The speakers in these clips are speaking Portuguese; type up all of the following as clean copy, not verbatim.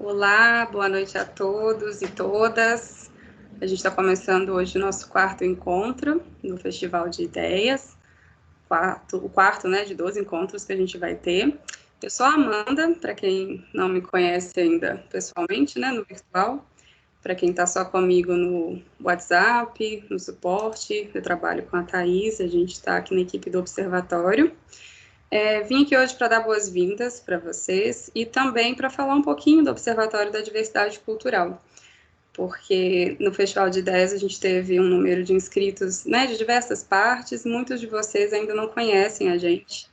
Olá, boa noite a todos e todas. A gente está começando hoje o nosso quarto encontro no Festival de Ideias, o quarto, né, de 12 encontros que a gente vai ter. Eu sou a Amanda, para quem não me conhece ainda pessoalmente, né, no virtual. Para quem está só comigo no WhatsApp, no suporte, eu trabalho com a Thaís, a gente está aqui na equipe do Observatório. Vim aqui hoje para dar boas-vindas para vocês e também para falar um pouquinho do Observatório da Diversidade Cultural, porque no Festival de Ideias a gente teve um número de inscritos, né, de diversas partes, muitos de vocês ainda não conhecem a gente,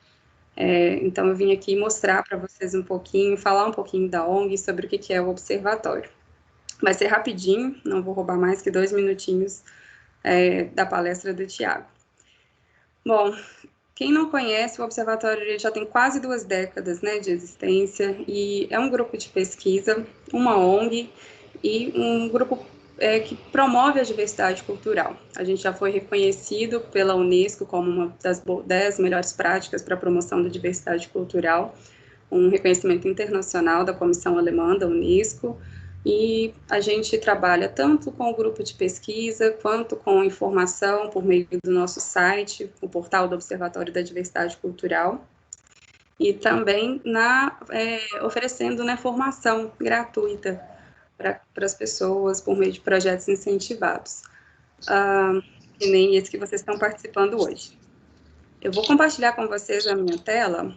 então eu vim aqui mostrar para vocês um pouquinho, falar um pouquinho da ONG, sobre o que é o Observatório. Vai ser rapidinho, não vou roubar mais que 2 minutinhos da palestra do Tiago. Bom, quem não conhece, o Observatório ele já tem quase 2 décadas, né, de existência, e é um grupo de pesquisa, uma ONG, e um grupo que promove a diversidade cultural. A gente já foi reconhecido pela Unesco como uma das 10 melhores práticas para a promoção da diversidade cultural, um reconhecimento internacional da Comissão Alemã, da Unesco, e a gente trabalha tanto com o grupo de pesquisa, quanto com informação por meio do nosso site, o portal do Observatório da Diversidade Cultural, e também oferecendo, né, formação gratuita para as pessoas por meio de projetos incentivados, que nem esse que vocês estão participando hoje. Eu vou compartilhar com vocês a minha tela.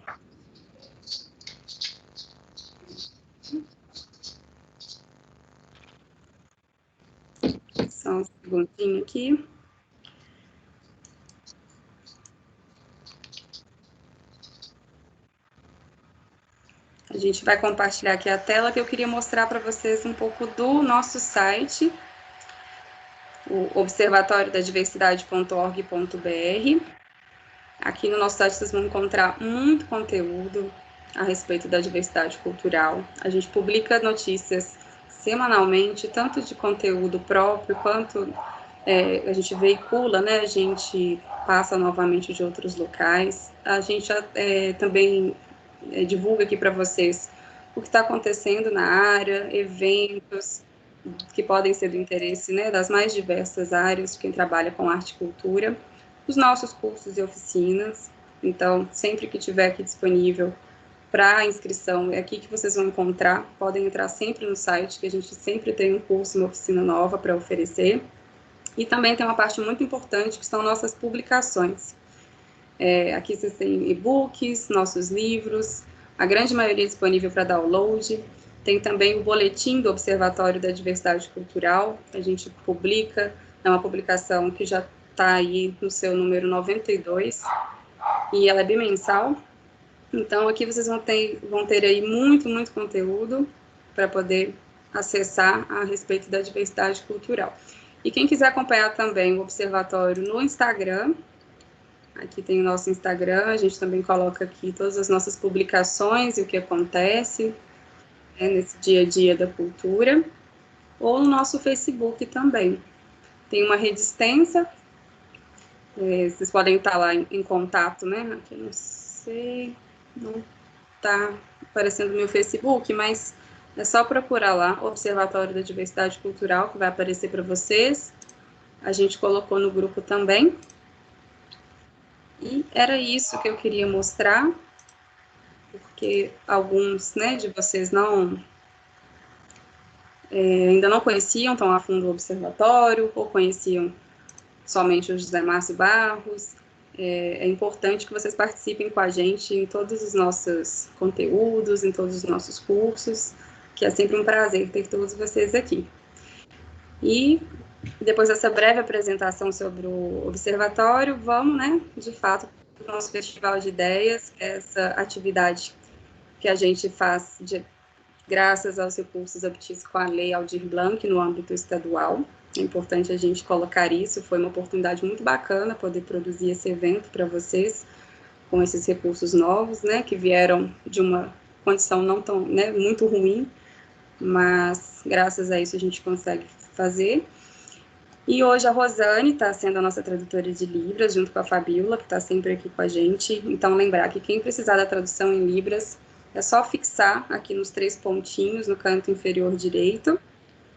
Só um segundinho aqui. A gente vai compartilhar aqui a tela, que eu queria mostrar para vocês um pouco do nosso site, o observatoriodadiversidade.org.br. Aqui no nosso site vocês vão encontrar muito conteúdo a respeito da diversidade cultural. A gente publica notícias semanalmente, tanto de conteúdo próprio, quanto a gente veicula, né? A gente passa novamente de outros locais. A gente também divulga aqui para vocês o que está acontecendo na área, eventos que podem ser do interesse, né, das mais diversas áreas de quem trabalha com arte e cultura, os nossos cursos e oficinas. Então, sempre que tiver aqui disponível para inscrição, é aqui que vocês vão encontrar. Podem entrar sempre no site, que a gente sempre tem um curso, uma oficina nova para oferecer. E também tem uma parte muito importante, que são nossas publicações. Aqui vocês têm e-books, nossos livros, a grande maioria disponível para download. Tem também o boletim do Observatório da Diversidade Cultural, que a gente publica, é uma publicação que já está aí no seu número 92, e ela é bimensal. Então, aqui vocês vão ter aí muito conteúdo para poder acessar a respeito da diversidade cultural. E quem quiser acompanhar também o Observatório no Instagram, aqui tem o nosso Instagram, a gente também coloca aqui todas as nossas publicações e o que acontece nesse dia a dia da cultura, ou no nosso Facebook também. Tem uma rede extensa, vocês podem estar lá em contato, né? Aqui não sei, não está aparecendo no meu Facebook, mas é só procurar lá, Observatório da Diversidade Cultural, que vai aparecer para vocês. A gente colocou no grupo também. E era isso que eu queria mostrar, porque alguns, né, de vocês ainda não conheciam tão a fundo o observatório, ou conheciam somente o José Márcio Barros. É importante que vocês participem com a gente em todos os nossos conteúdos, em todos os nossos cursos, que é sempre um prazer ter todos vocês aqui. E depois dessa breve apresentação sobre o observatório, vamos, né, de fato, para o nosso Festival de Ideias, essa atividade que a gente faz graças aos recursos obtidos com a Lei Aldir Blanc no âmbito estadual. É importante a gente colocar isso, foi uma oportunidade muito bacana poder produzir esse evento para vocês, com esses recursos novos, né, que vieram de uma condição não tão, né, muito ruim, mas graças a isso a gente consegue fazer. E hoje a Rosane está sendo a nossa tradutora de Libras, junto com a Fabíola, que está sempre aqui com a gente. Então, lembrar que quem precisar da tradução em Libras, É só fixar aqui nos 3 pontinhos no canto inferior direito.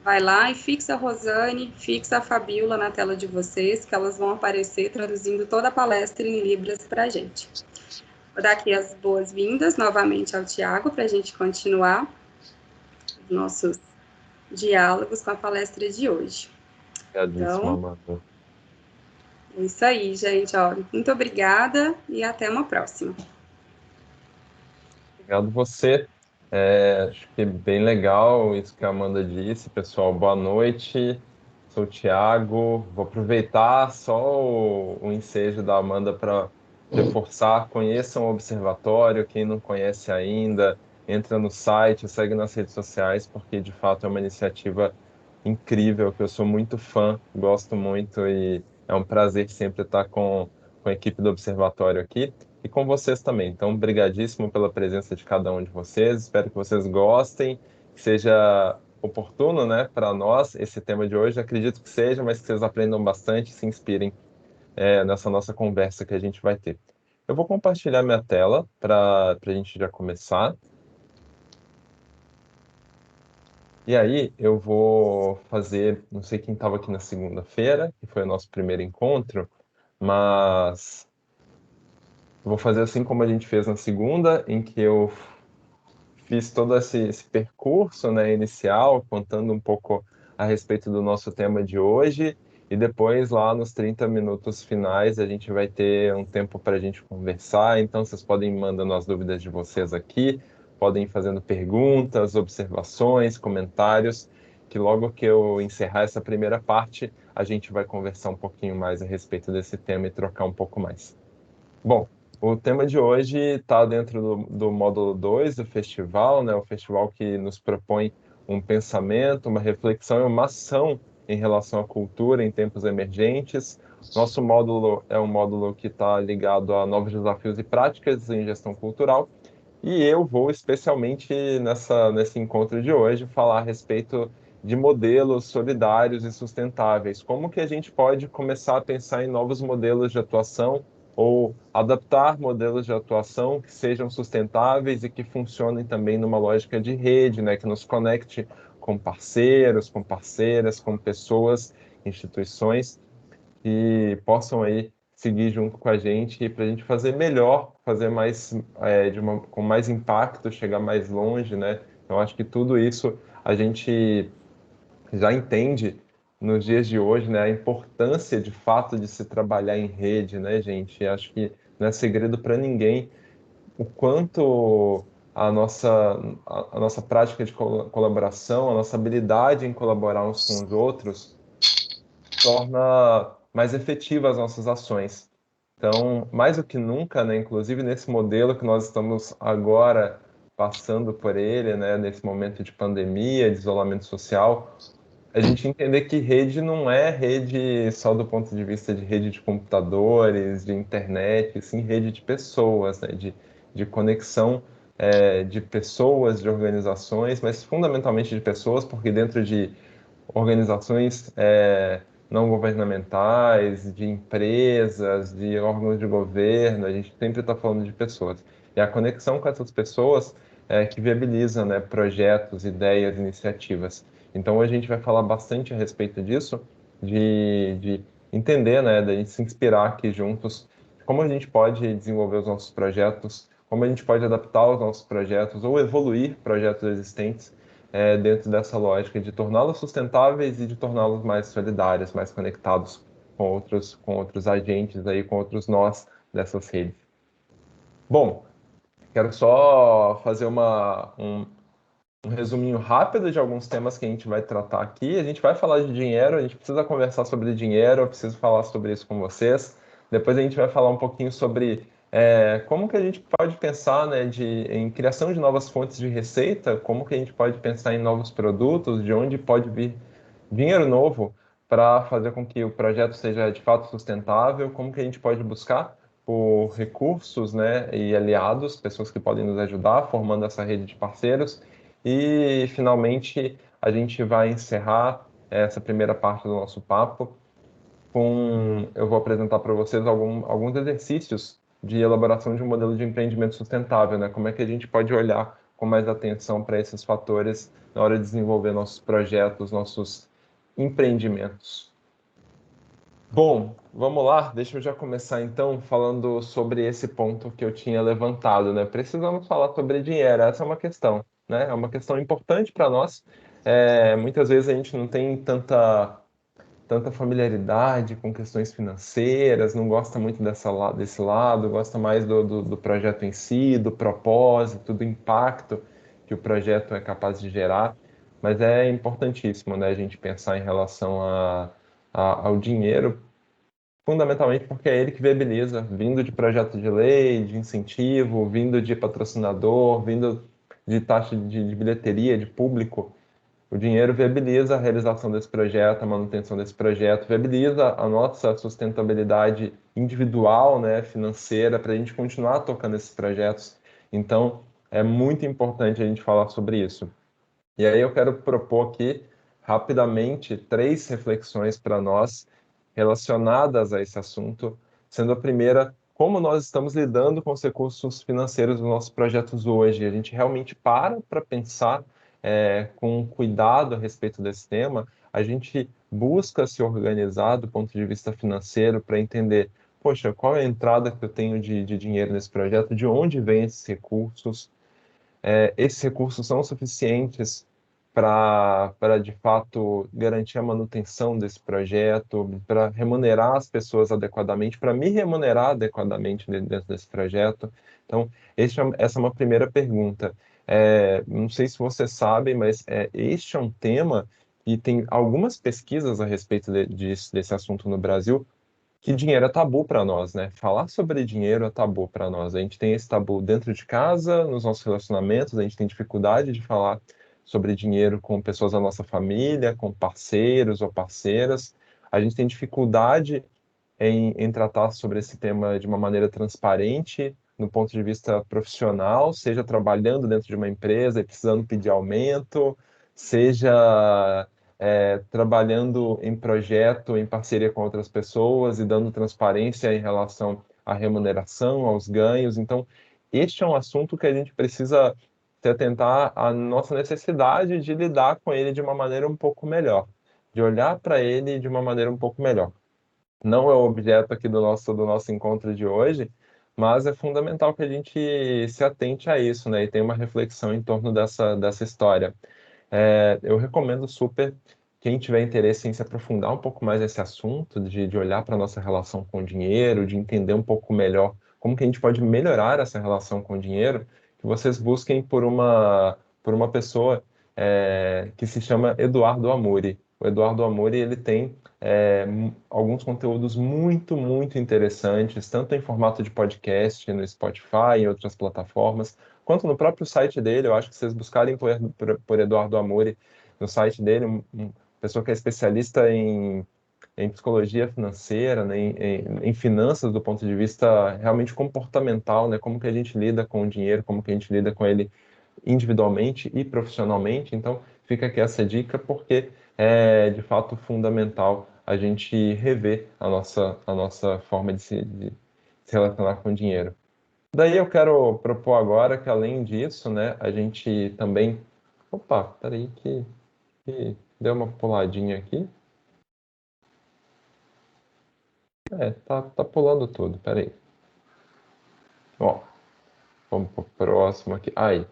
Vai lá e fixa a Rosane, fixa a Fabíola na tela de vocês, que elas vão aparecer traduzindo toda a palestra em Libras para a gente. Vou dar aqui as boas-vindas novamente ao Tiago, para a gente continuar os nossos diálogos com a palestra de hoje. Obrigadíssimo, Então, Amanda. é isso aí, gente. Ó, muito obrigada e até uma próxima. Obrigado você. Acho que é bem legal isso que a Amanda disse. Pessoal, boa noite. Sou o Thiago. Vou aproveitar só o ensejo da Amanda para reforçar. Conheçam o Observatório. Quem não conhece ainda, entra no site, segue nas redes sociais, porque de fato é uma iniciativa incrível, que eu sou muito fã, gosto muito e é um prazer sempre estar com a equipe do Observatório aqui e com vocês também. Então, brigadíssimo pela presença de cada um de vocês. Espero que vocês gostem, que seja oportuno, né, para nós esse tema de hoje. Acredito que seja, mas que vocês aprendam bastante, se inspirem nessa nossa conversa que a gente vai ter. Eu vou compartilhar minha tela para a gente já começar. E aí eu vou fazer, não sei quem estava aqui na segunda-feira, que foi o nosso primeiro encontro, mas eu vou fazer assim como a gente fez na segunda, em que eu fiz todo esse percurso, né, inicial, contando um pouco a respeito do nosso tema de hoje, e depois, lá nos 30 minutos finais, a gente vai ter um tempo para a gente conversar. Então, vocês podem ir mandando as dúvidas de vocês aqui, podem ir fazendo perguntas, observações, comentários, que logo que eu encerrar essa primeira parte, a gente vai conversar um pouquinho mais a respeito desse tema e trocar um pouco mais. Bom, o tema de hoje está dentro do módulo 2 do festival, né? O festival que nos propõe um pensamento, uma reflexão e uma ação em relação à cultura em tempos emergentes. Nosso módulo é um módulo que está ligado a novos desafios e práticas em gestão cultural. E eu vou especialmente nesse encontro de hoje falar a respeito de modelos solidários e sustentáveis. Como que a gente pode começar a pensar em novos modelos de atuação ou adaptar modelos de atuação que sejam sustentáveis e que funcionem também numa lógica de rede, né, que nos conecte com parceiros, com parceiras, com pessoas, instituições que possam aí seguir junto com a gente para a gente fazer melhor, fazer mais com mais impacto, chegar mais longe, né? Eu acho que tudo isso a gente já entende nos dias de hoje, né? A importância de fato de se trabalhar em rede, né, gente? Acho que não é segredo para ninguém o quanto a nossa prática de colaboração, a nossa habilidade em colaborar uns com os outros torna mais efetivas as nossas ações. Então, mais do que nunca, né, inclusive nesse modelo que nós estamos agora passando por ele, né, nesse momento de pandemia, de isolamento social, a gente entender que rede não é rede só do ponto de vista de rede de computadores, de internet, sim rede de pessoas, né, de conexão de pessoas, de organizações, mas fundamentalmente de pessoas, porque dentro de organizações não governamentais, de empresas, de órgãos de governo, a gente sempre está falando de pessoas. E a conexão com essas pessoas que viabiliza, né, projetos, ideias, iniciativas. Então, hoje a gente vai falar bastante a respeito disso, de entender, né, da gente se inspirar aqui juntos, como a gente pode desenvolver os nossos projetos, como a gente pode adaptar os nossos projetos ou evoluir projetos existentes dentro dessa lógica de torná-los sustentáveis e de torná-los mais solidários, mais conectados com outros agentes aí, com outros nós dessas redes. Bom, quero só fazer um resuminho rápido de alguns temas que a gente vai tratar aqui. A gente vai falar de dinheiro, a gente precisa conversar sobre dinheiro, eu preciso falar sobre isso com vocês. Depois a gente vai falar um pouquinho sobre como que a gente pode pensar, né, em criação de novas fontes de receita, como que a gente pode pensar em novos produtos, de onde pode vir dinheiro novo para fazer com que o projeto seja de fato sustentável, como que a gente pode buscar por recursos, né, e aliados, pessoas que podem nos ajudar, formando essa rede de parceiros. E, finalmente, a gente vai encerrar essa primeira parte do nosso papo eu vou apresentar para vocês alguns exercícios de elaboração de um modelo de empreendimento sustentável, né? Como é que a gente pode olhar com mais atenção para esses fatores na hora de desenvolver nossos projetos, nossos empreendimentos. Bom, vamos lá, deixa eu já começar então falando sobre esse ponto que eu tinha levantado, né? Precisamos falar sobre dinheiro, essa é uma questão, né? É uma questão importante para nós. Muitas vezes a gente não tem tanta familiaridade com questões financeiras, não gosta muito desse lado, gosta mais do projeto em si, do propósito, do impacto que o projeto é capaz de gerar. Mas é importantíssimo, né, a gente pensar em relação ao dinheiro, fundamentalmente porque é ele que viabiliza, vindo de projeto de lei, de incentivo, vindo de patrocinador, vindo de taxa de bilheteria, de público. O dinheiro viabiliza a realização desse projeto, a manutenção desse projeto, viabiliza a nossa sustentabilidade individual, né, financeira, para a gente continuar tocando esses projetos. Então, é muito importante a gente falar sobre isso. E aí eu quero propor aqui, rapidamente, 3 reflexões para nós relacionadas a esse assunto, sendo a primeira, como nós estamos lidando com os recursos financeiros dos nossos projetos hoje. A gente realmente para pensar com cuidado a respeito desse tema, a gente busca se organizar do ponto de vista financeiro para entender, poxa, qual é a entrada que eu tenho de dinheiro nesse projeto, de onde vêm esses recursos, esses recursos são suficientes para de fato garantir a manutenção desse projeto, para remunerar as pessoas adequadamente, para me remunerar adequadamente dentro desse projeto. Então, essa é uma primeira pergunta. Não sei se você sabe, mas este é um tema e tem algumas pesquisas a respeito desse assunto no Brasil, que dinheiro é tabu para nós, né? Falar sobre dinheiro é tabu para nós. A gente tem esse tabu dentro de casa, nos nossos relacionamentos, a gente tem dificuldade de falar sobre dinheiro com pessoas da nossa família, com parceiros ou parceiras. A gente tem dificuldade em tratar sobre esse tema de uma maneira transparente, no ponto de vista profissional, seja trabalhando dentro de uma empresa e precisando pedir aumento, seja trabalhando em projeto, em parceria com outras pessoas e dando transparência em relação à remuneração, aos ganhos. Então, este é um assunto que a gente precisa se atentar à nossa necessidade de lidar com ele de uma maneira um pouco melhor, de olhar para ele de uma maneira um pouco melhor. Não é o objeto aqui do nosso encontro de hoje, mas é fundamental que a gente se atente a isso, né? E tenha uma reflexão em torno dessa história. Eu recomendo super quem tiver interesse em se aprofundar um pouco mais nesse assunto, de olhar para a nossa relação com o dinheiro, de entender um pouco melhor como que a gente pode melhorar essa relação com o dinheiro, que vocês busquem por uma pessoa que se chama Eduardo Amuri. O Eduardo Amuri, ele tem alguns conteúdos muito, muito interessantes, tanto em formato de podcast, no Spotify, em outras plataformas, quanto no próprio site dele. Eu acho que vocês buscarem por Eduardo Amuri no site dele, uma pessoa que é especialista em psicologia financeira, né, em finanças do ponto de vista realmente comportamental, né, como que a gente lida com o dinheiro, como que a gente lida com ele individualmente e profissionalmente. Então, fica aqui essa dica, porque é de fato fundamental a gente rever a nossa forma de se relacionar com o dinheiro. Daí eu quero propor agora que, além disso, né, a gente também. Opa, peraí que deu uma puladinha aqui. Tá pulando tudo, peraí. Ó, vamos pro próximo aqui. Aí,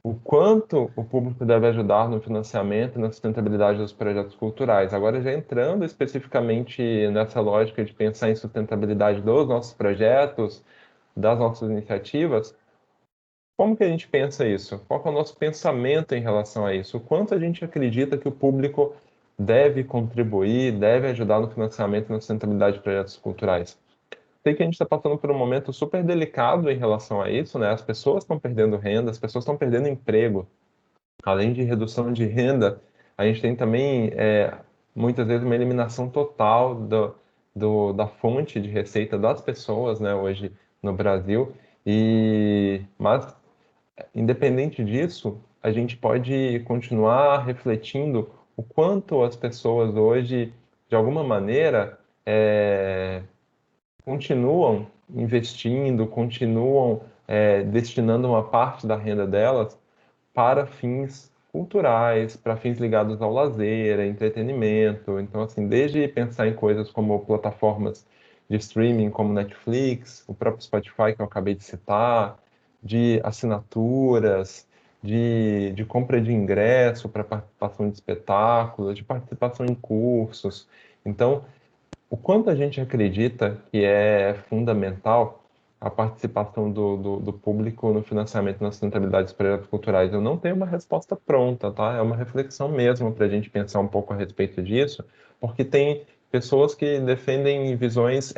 o quanto o público deve ajudar no financiamento e na sustentabilidade dos projetos culturais. Agora, já entrando especificamente nessa lógica de pensar em sustentabilidade dos nossos projetos, das nossas iniciativas, como que a gente pensa isso? Qual que é o nosso pensamento em relação a isso? O quanto a gente acredita que o público deve contribuir, deve ajudar no financiamento e na sustentabilidade de projetos culturais? Sei que a gente está passando por um momento super delicado em relação a isso, né? As pessoas estão perdendo renda, as pessoas estão perdendo emprego. Além de redução de renda, a gente tem também, muitas vezes, uma eliminação total da fonte de receita das pessoas, né, hoje no Brasil. Mas, independente disso, a gente pode continuar refletindo o quanto as pessoas hoje, de alguma maneira, continuam investindo, continuam destinando uma parte da renda delas para fins culturais, para fins ligados ao lazer, a entretenimento. Então, assim, desde pensar em coisas como plataformas de streaming como Netflix, o próprio Spotify que eu acabei de citar, de assinaturas, de compra de ingresso para participação de espetáculos, de participação em cursos. Então, o quanto a gente acredita que é fundamental a participação do público no financiamento e na sustentabilidade dos projetos culturais? Eu não tenho uma resposta pronta, tá? É uma reflexão mesmo para a gente pensar um pouco a respeito disso, porque tem pessoas que defendem visões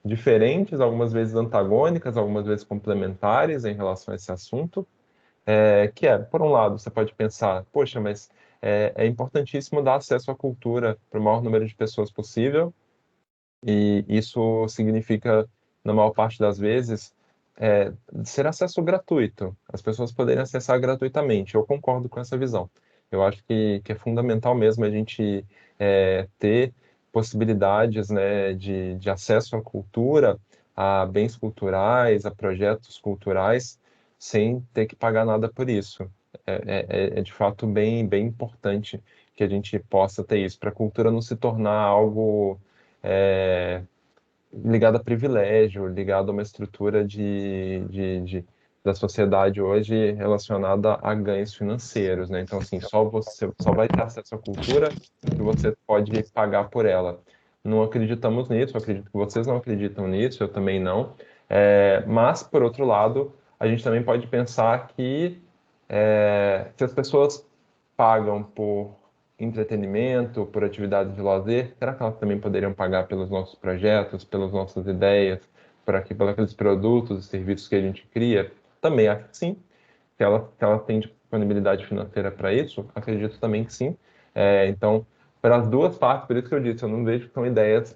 diferentes, algumas vezes antagônicas, algumas vezes complementares em relação a esse assunto, por um lado, você pode pensar, poxa, mas é importantíssimo dar acesso à cultura para o maior número de pessoas possível, e isso significa, na maior parte das vezes, ser acesso gratuito, as pessoas poderem acessar gratuitamente. Eu concordo com essa visão. Eu acho que é fundamental mesmo a gente ter possibilidades, né, de acesso à cultura, a bens culturais, a projetos culturais, sem ter que pagar nada por isso. É de fato bem importante que a gente possa ter isso, para a cultura não se tornar algo é, ligado a privilégio, ligado a uma estrutura da sociedade hoje relacionada a ganhos financeiros, né? Então, assim, só você só vai ter acesso à cultura se você pode pagar por ela. Não acreditamos nisso, eu acredito que vocês não acreditam nisso, eu também não. Mas, por outro lado, a gente também pode pensar que se as pessoas pagam por entretenimento, por atividades de lazer, será que elas também poderiam pagar pelos nossos projetos, pelas nossas ideias, por aqueles produtos e serviços que a gente cria? Também acho que sim. Se ela tem disponibilidade financeira para isso, acredito também que sim. Então, para as duas partes, por isso que eu disse, eu não vejo que são ideias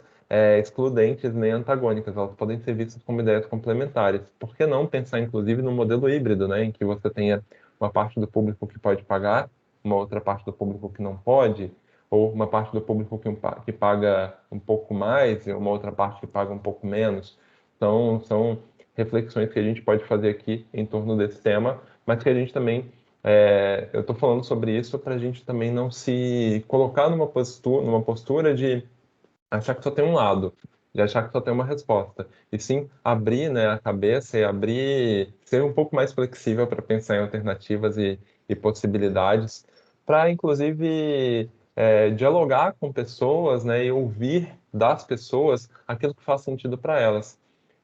excludentes nem antagônicas, elas podem ser vistas como ideias complementares. Por que não pensar, inclusive, no modelo híbrido, né, em que você tenha uma parte do público que pode pagar, uma outra parte do público que não pode, ou uma parte do público que paga um pouco mais e uma outra parte que paga um pouco menos? São reflexões que a gente pode fazer aqui em torno desse tema, mas que a gente também eu estou falando sobre isso para a gente também não se colocar numa postura de achar que só tem um lado, de achar que só tem uma resposta, e sim abrir, né, a cabeça e abrir, ser um pouco mais flexível para pensar em alternativas e possibilidades, para inclusive dialogar com pessoas, né, e ouvir das pessoas aquilo que faz sentido para elas.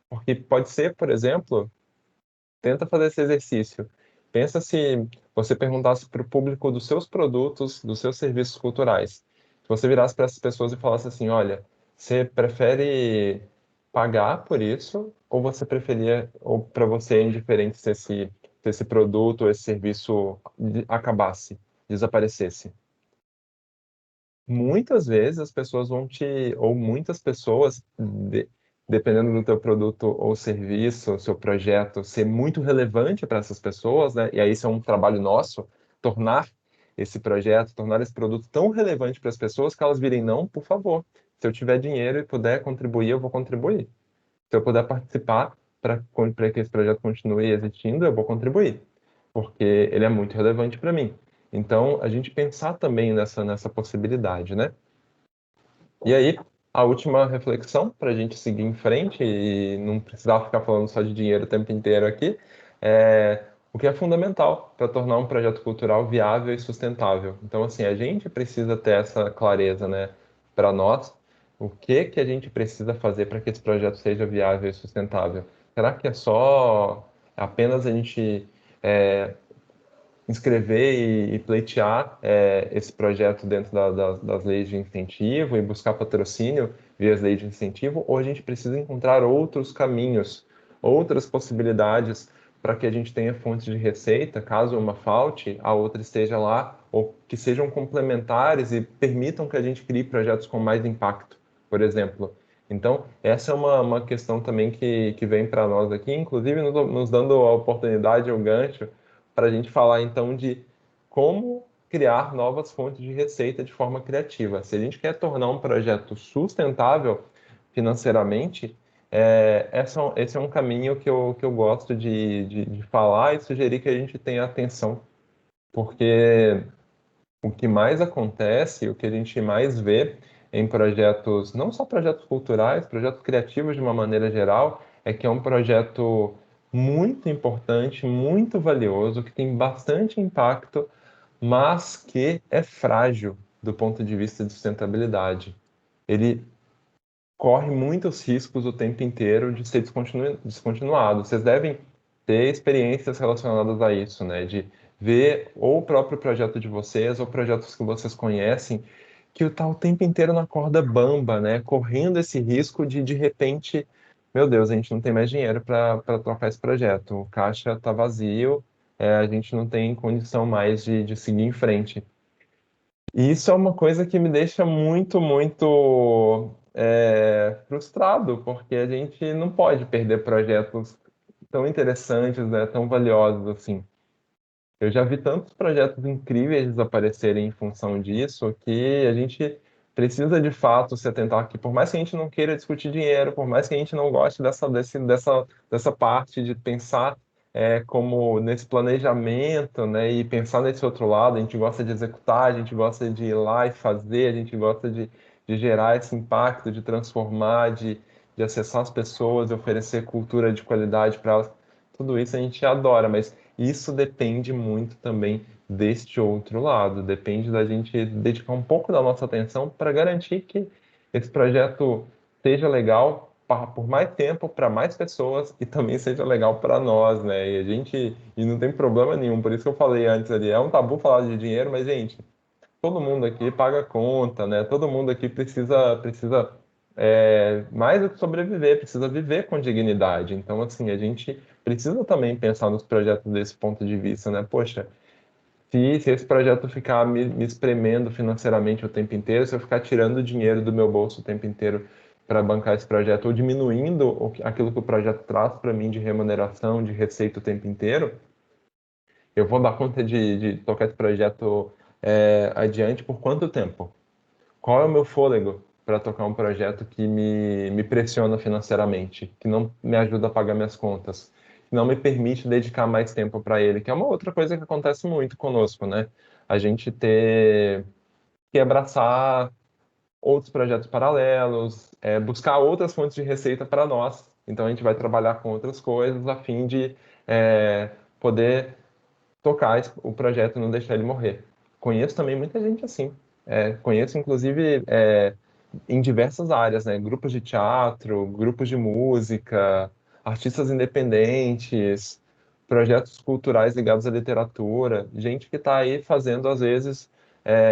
Porque pode ser, por exemplo, tenta fazer esse exercício. Pensa se você perguntasse para o público dos seus produtos, dos seus serviços culturais. Se você virasse para essas pessoas e falasse assim, olha, você prefere pagar por isso ou você preferia, ou para você é indiferente se esse produto ou esse serviço acabasse, desaparecesse? Muitas vezes as pessoas ou muitas pessoas, dependendo do teu produto ou serviço, seu projeto, ser muito relevante para essas pessoas, né? E aí isso é um trabalho nosso, tornar esse projeto, tornar esse produto tão relevante para as pessoas que elas virem, não, por favor, se eu tiver dinheiro e puder contribuir, eu vou contribuir. Se eu puder participar para que esse projeto continue existindo, eu vou contribuir, porque ele é muito relevante para mim. Então, a gente pensar também nessa possibilidade, né? E aí, a última reflexão, para a gente seguir em frente e não precisar ficar falando só de dinheiro o tempo inteiro aqui, é o que é fundamental para tornar um projeto cultural viável e sustentável. Então, assim, a gente precisa ter essa clareza, né, para nós, o que a gente precisa fazer para que esse projeto seja viável e sustentável. Será que é só apenas a gente inscrever e pleitear esse projeto dentro das leis de incentivo e buscar patrocínio via as leis de incentivo, ou a gente precisa encontrar outros caminhos, outras possibilidades para que a gente tenha fontes de receita, caso uma falte, a outra esteja lá, ou que sejam complementares e permitam que a gente crie projetos com mais impacto, por exemplo. Então, essa é uma questão também que vem para nós aqui, inclusive nos dando a oportunidade, o gancho, para a gente falar então de como criar novas fontes de receita de forma criativa. Se a gente quer tornar um projeto sustentável financeiramente, esse é um caminho que eu gosto de falar e sugerir que a gente tenha atenção, porque o que mais acontece, o que a gente mais vê em projetos, não só projetos culturais, projetos criativos de uma maneira geral, é que é um projeto muito importante, muito valioso, que tem bastante impacto, mas que é frágil do ponto de vista de sustentabilidade. Ele corre muitos riscos o tempo inteiro de ser descontinuado. Vocês devem ter experiências relacionadas a isso, né? De ver ou o próprio projeto de vocês ou projetos que vocês conhecem que está o tempo inteiro na corda bamba, né? Correndo esse risco de repente, meu Deus, a gente não tem mais dinheiro para trocar esse projeto. O caixa está vazio, a gente não tem condição mais de seguir em frente. E isso é uma coisa que me deixa muito, muito frustrado, porque a gente não pode perder projetos tão interessantes, né, tão valiosos assim. Eu já vi tantos projetos incríveis desaparecerem em função disso que a gente precisa de fato se atentar que, por mais que a gente não queira discutir dinheiro, por mais que a gente não goste dessa parte de pensar como nesse planejamento, né, e pensar nesse outro lado, a gente gosta de executar, a gente gosta de ir lá e fazer, a gente gosta de gerar esse impacto, de transformar, de acessar as pessoas, de oferecer cultura de qualidade para elas. Tudo isso a gente adora, mas isso depende muito também deste outro lado. Depende da gente dedicar um pouco da nossa atenção para garantir que esse projeto seja legal por mais tempo, para mais pessoas e também seja legal para nós, né? E não tem problema nenhum. Por isso que eu falei antes ali, é um tabu falar de dinheiro, mas gente, todo mundo aqui paga conta, né? Todo mundo aqui precisa mais do que sobreviver, precisa viver com dignidade. Então, assim, a gente precisa também pensar nos projetos desse ponto de vista, né? Poxa, se esse projeto ficar me espremendo financeiramente o tempo inteiro, se eu ficar tirando dinheiro do meu bolso o tempo inteiro para bancar esse projeto, ou diminuindo aquilo que o projeto traz para mim de remuneração, de receita o tempo inteiro, eu vou dar conta de tocar esse projeto adiante por quanto tempo? Qual é o meu fôlego para tocar um projeto que me pressiona financeiramente, que não me ajuda a pagar minhas contas, que não me permite dedicar mais tempo para ele, que é uma outra coisa que acontece muito conosco, né? A gente ter que abraçar outros projetos paralelos, buscar outras fontes de receita para nós. Então a gente vai trabalhar com outras coisas a fim de poder tocar o projeto e não deixar ele morrer. Conheço também muita gente assim. Conheço, inclusive, em diversas áreas, né? Grupos de teatro, grupos de música, artistas independentes, projetos culturais ligados à literatura, gente que está aí fazendo, às vezes,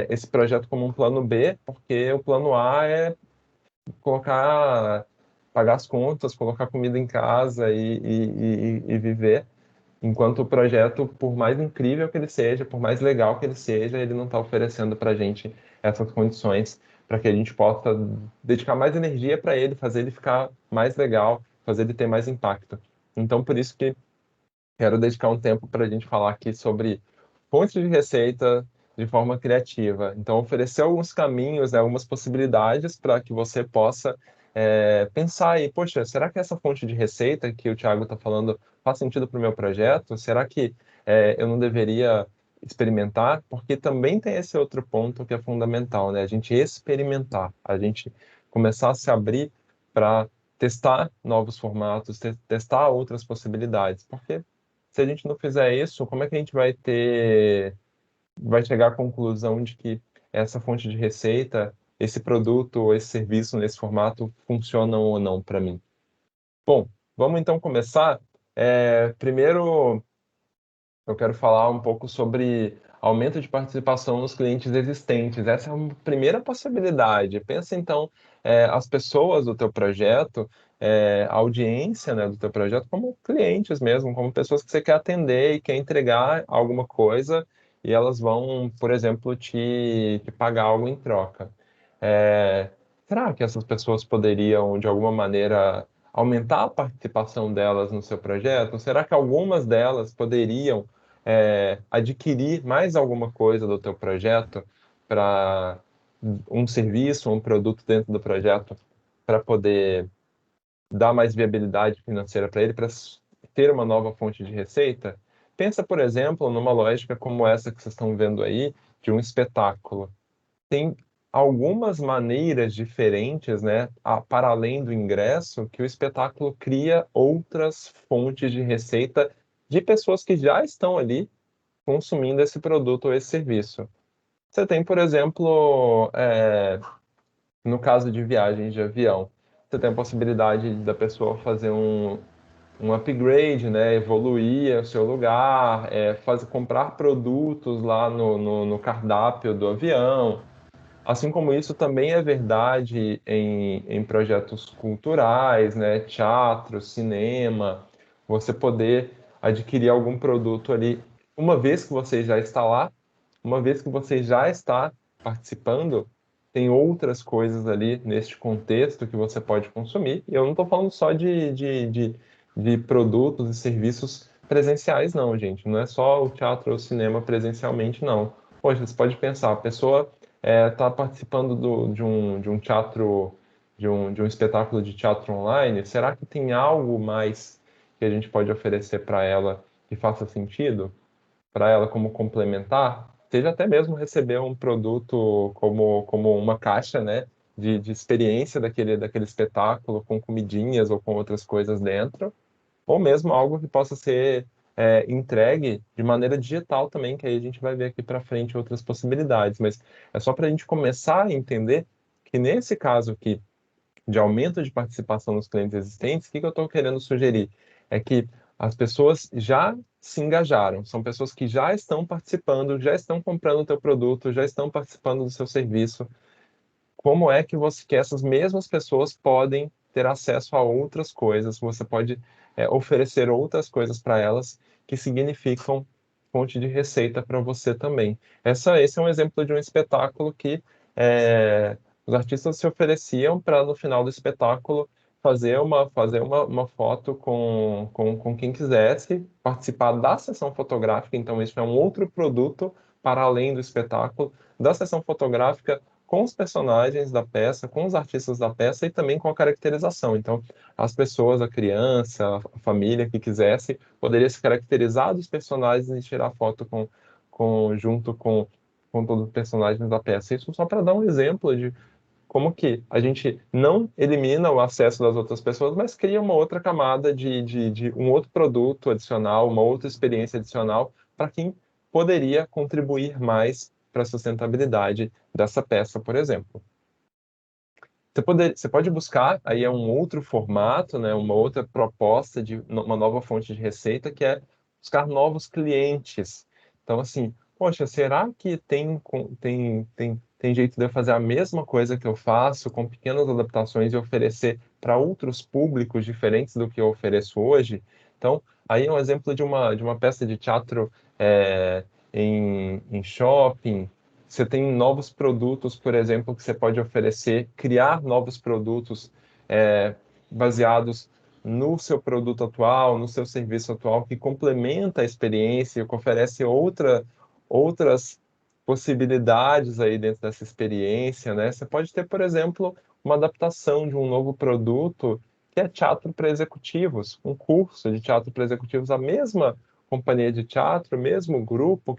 esse projeto como um plano B, porque o plano A é colocar, pagar as contas, colocar comida em casa e viver. Enquanto o projeto, por mais incrível que ele seja, por mais legal que ele seja, ele não está oferecendo para a gente essas condições para que a gente possa dedicar mais energia para ele, fazer ele ficar mais legal, fazer ele ter mais impacto. Então, por isso que quero dedicar um tempo para a gente falar aqui sobre fontes de receita de forma criativa. Então, oferecer alguns caminhos, né, algumas possibilidades para que você possa pensar aí, poxa, será que essa fonte de receita que o Thiago está falando faz sentido para o meu projeto? Será que eu não deveria experimentar? Porque também tem esse outro ponto que é fundamental, né? A gente experimentar, a gente começar a se abrir para testar novos formatos, testar outras possibilidades. Porque se a gente não fizer isso, como é que a gente vai chegar à conclusão de que essa fonte de receita, esse produto ou esse serviço nesse formato funcionam ou não para mim? Bom, vamos então começar. Primeiro, eu quero falar um pouco sobre aumento de participação nos clientes existentes. Essa é uma primeira possibilidade. Pensa então as pessoas do teu projeto, a audiência, né, do teu projeto como clientes mesmo, como pessoas que você quer atender e quer entregar alguma coisa e elas vão, por exemplo, te pagar algo em troca. É, será que essas pessoas poderiam, de alguma maneira, aumentar a participação delas no seu projeto? Será que algumas delas poderiam adquirir mais alguma coisa do teu projeto para um serviço, um produto dentro do projeto para poder dar mais viabilidade financeira para ele, para ter uma nova fonte de receita? Pensa, por exemplo, numa lógica como essa que vocês estão vendo aí, de um espetáculo. Tem algumas maneiras diferentes, né, para além do ingresso, que o espetáculo cria outras fontes de receita de pessoas que já estão ali consumindo esse produto ou esse serviço. Você tem, por exemplo, no caso de viagens de avião, você tem a possibilidade da pessoa fazer um upgrade, né, evoluir o seu lugar, comprar produtos lá no cardápio do avião. Assim como isso também é verdade em projetos culturais, né, teatro, cinema, você poder adquirir algum produto ali, uma vez que você já está lá, uma vez que você já está participando, tem outras coisas ali neste contexto que você pode consumir. E eu não estou falando só de produtos e serviços presenciais, não, gente. Não é só o teatro ou o cinema presencialmente, não. Poxa, você pode pensar, a pessoa está participando de um teatro, de um espetáculo de teatro online, será que tem algo mais que a gente pode oferecer para ela que faça sentido? Para ela como complementar, seja até mesmo receber um produto como uma caixa, né, de experiência daquele espetáculo com comidinhas ou com outras coisas dentro, ou mesmo algo que possa ser entregue de maneira digital também, que aí a gente vai ver aqui para frente outras possibilidades. Mas é só para a gente começar a entender que nesse caso aqui de aumento de participação nos clientes existentes, o que que eu estou querendo sugerir? É que as pessoas já se engajaram, são pessoas que já estão participando, já estão comprando o teu produto, já estão participando do seu serviço. Como é que essas mesmas pessoas podem ter acesso a outras coisas? Você pode oferecer outras coisas para elas que significam fonte de receita para você também. Esse é um exemplo de um espetáculo que os artistas se ofereciam para, no final do espetáculo, fazer uma foto com quem quisesse, participar da sessão fotográfica. Então, isso é um outro produto para além do espetáculo, da sessão fotográfica com os personagens da peça, com os artistas da peça e também com a caracterização. Então, as pessoas, a criança, a família que quisesse, poderia se caracterizar dos personagens e tirar foto junto com todos os personagens da peça. Isso só para dar um exemplo de como que a gente não elimina o acesso das outras pessoas, mas cria uma outra camada de um outro produto adicional, uma outra experiência adicional para quem poderia contribuir mais para a sustentabilidade dessa peça, por exemplo. Você pode buscar aí um outro formato, né, uma outra proposta de uma nova fonte de receita, que é buscar novos clientes. Então, assim, poxa, será que tem jeito de eu fazer a mesma coisa que eu faço, com pequenas adaptações e oferecer para outros públicos diferentes do que eu ofereço hoje? Então, aí é um exemplo de uma peça de teatro em shopping. Você tem novos produtos, por exemplo, que você pode oferecer, criar novos produtos baseados no seu produto atual, no seu serviço atual, que complementa a experiência, que oferece outras possibilidades aí dentro dessa experiência, né? Você pode ter, por exemplo, uma adaptação de um novo produto que é teatro para executivos, um curso de teatro para executivos, a mesma companhia de teatro, o mesmo grupo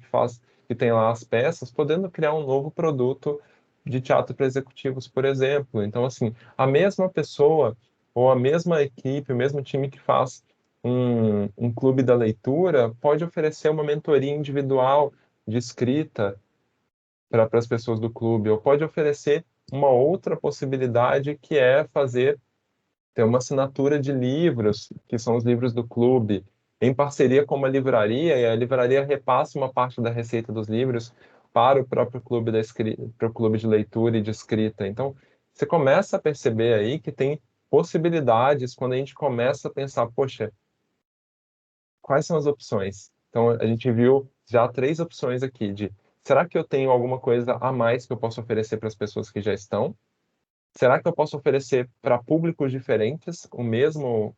que tem lá as peças, podendo criar um novo produto de teatro para executivos, por exemplo. Então, assim, a mesma pessoa ou a mesma equipe, o mesmo time que faz um clube da leitura pode oferecer uma mentoria individual de escrita para as pessoas do clube, ou pode oferecer uma outra possibilidade que é ter uma assinatura de livros, que são os livros do clube, em parceria com uma livraria, e a livraria repassa uma parte da receita dos livros para o próprio clube para o clube de leitura e de escrita. Então, você começa a perceber aí que tem possibilidades quando a gente começa a pensar, poxa, quais são as opções? Então, a gente viu já três opções aqui de será que eu tenho alguma coisa a mais que eu posso oferecer para as pessoas que já estão? Será que eu posso oferecer para públicos diferentes o mesmo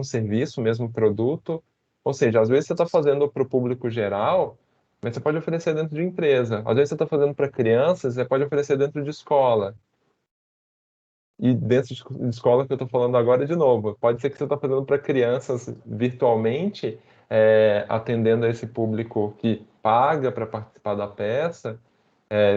serviço, o mesmo produto? Ou seja, às vezes você está fazendo para o público geral, mas você pode oferecer dentro de empresa. Às vezes você está fazendo para crianças, você pode oferecer dentro de escola. E dentro de escola que eu estou falando agora, de novo, pode ser que você está fazendo para crianças virtualmente, atendendo a esse público que paga para participar da peça,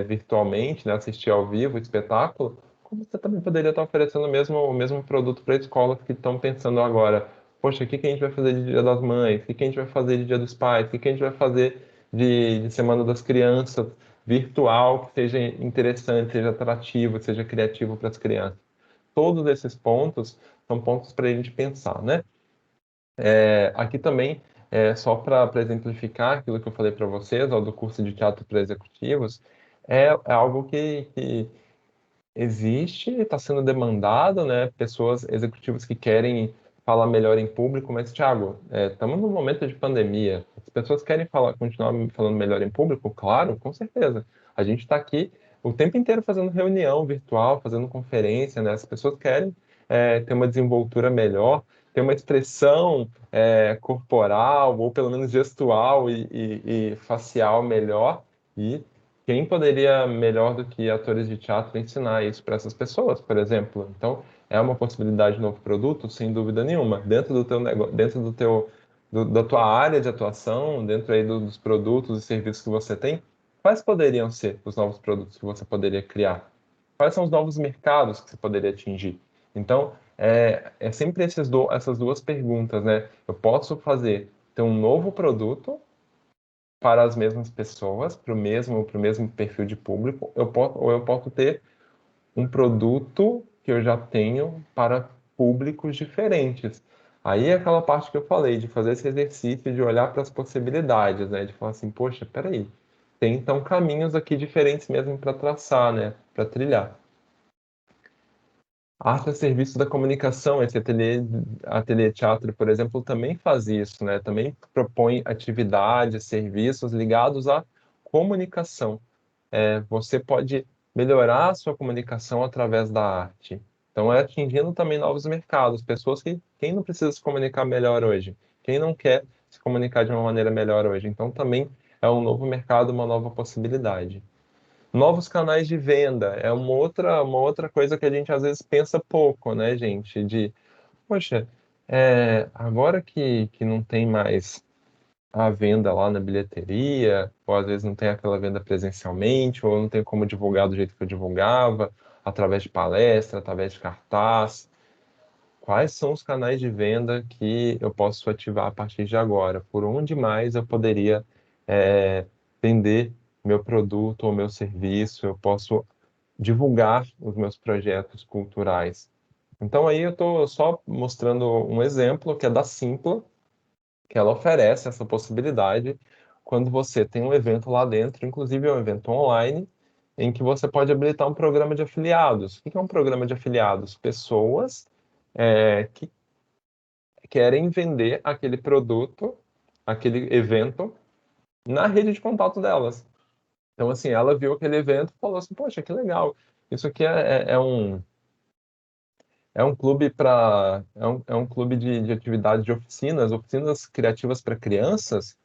virtualmente, né, assistir ao vivo o espetáculo, como você também poderia estar oferecendo o mesmo produto para escolas que estão pensando agora, poxa, o que que a gente vai fazer de Dia das Mães? O que que a gente vai fazer de Dia dos Pais? O que que a gente vai fazer de Semana das Crianças virtual que seja interessante, seja atrativo, seja criativo para as crianças? Todos esses pontos são pontos para a gente pensar, né? Aqui também, só para exemplificar aquilo que eu falei para vocês, ó, do curso de teatro para executivos, é algo que existe, está sendo demandado, né? Pessoas, executivos que querem falar melhor em público, mas, Thiago, estamos num momento de pandemia. As pessoas querem continuar falando melhor em público? Claro, com certeza. A gente está aqui o tempo inteiro fazendo reunião virtual, fazendo conferência, né? As pessoas querem ter uma desenvoltura melhor, ter uma expressão corporal, ou pelo menos gestual e facial melhor. E quem poderia, melhor do que atores de teatro, ensinar isso para essas pessoas, por exemplo? Então, é uma possibilidade de novo produto, sem dúvida nenhuma. Dentro do teu negócio, dentro da tua área de atuação, dentro aí dos produtos e serviços que você tem, quais poderiam ser os novos produtos que você poderia criar? Quais são os novos mercados que você poderia atingir? Então, é sempre essas duas perguntas, né? Eu posso ter um novo produto para as mesmas pessoas, para o mesmo perfil de público, ou eu posso ter um produto que eu já tenho para públicos diferentes. Aí é aquela parte que eu falei, de fazer esse exercício, de olhar para as possibilidades, né? De falar assim, poxa, peraí, tem então caminhos aqui diferentes mesmo para traçar, né? Para trilhar. Arte a serviço da comunicação, esse ateliê teatro, por exemplo, também faz isso, né? Também propõe atividades, serviços ligados à comunicação. Você pode melhorar a sua comunicação através da arte. Então, é atingindo também novos mercados, pessoas quem não precisa se comunicar melhor hoje, quem não quer se comunicar de uma maneira melhor hoje. Então, também é um novo mercado, uma nova possibilidade. Novos canais de venda é uma outra coisa que a gente às vezes pensa pouco, né, gente? Poxa, agora que não tem mais a venda lá na bilheteria, ou às vezes não tem aquela venda presencialmente, ou não tem como divulgar do jeito que eu divulgava, através de palestra, através de cartaz. Quais são os canais de venda que eu posso ativar a partir de agora? Por onde mais eu poderia vender meu produto ou meu serviço? Eu posso divulgar os meus projetos culturais. Então aí eu estou só mostrando um exemplo que é da Simpla, que ela oferece essa possibilidade quando você tem um evento lá dentro, inclusive é um evento online, em que você pode habilitar um programa de afiliados. O que é um programa de afiliados? Pessoas que querem vender aquele produto, aquele evento, na rede de contato delas. Então, assim, ela viu aquele evento e falou assim, poxa, que legal. Isso aqui é um clube é um clube de atividades de oficinas criativas para crianças.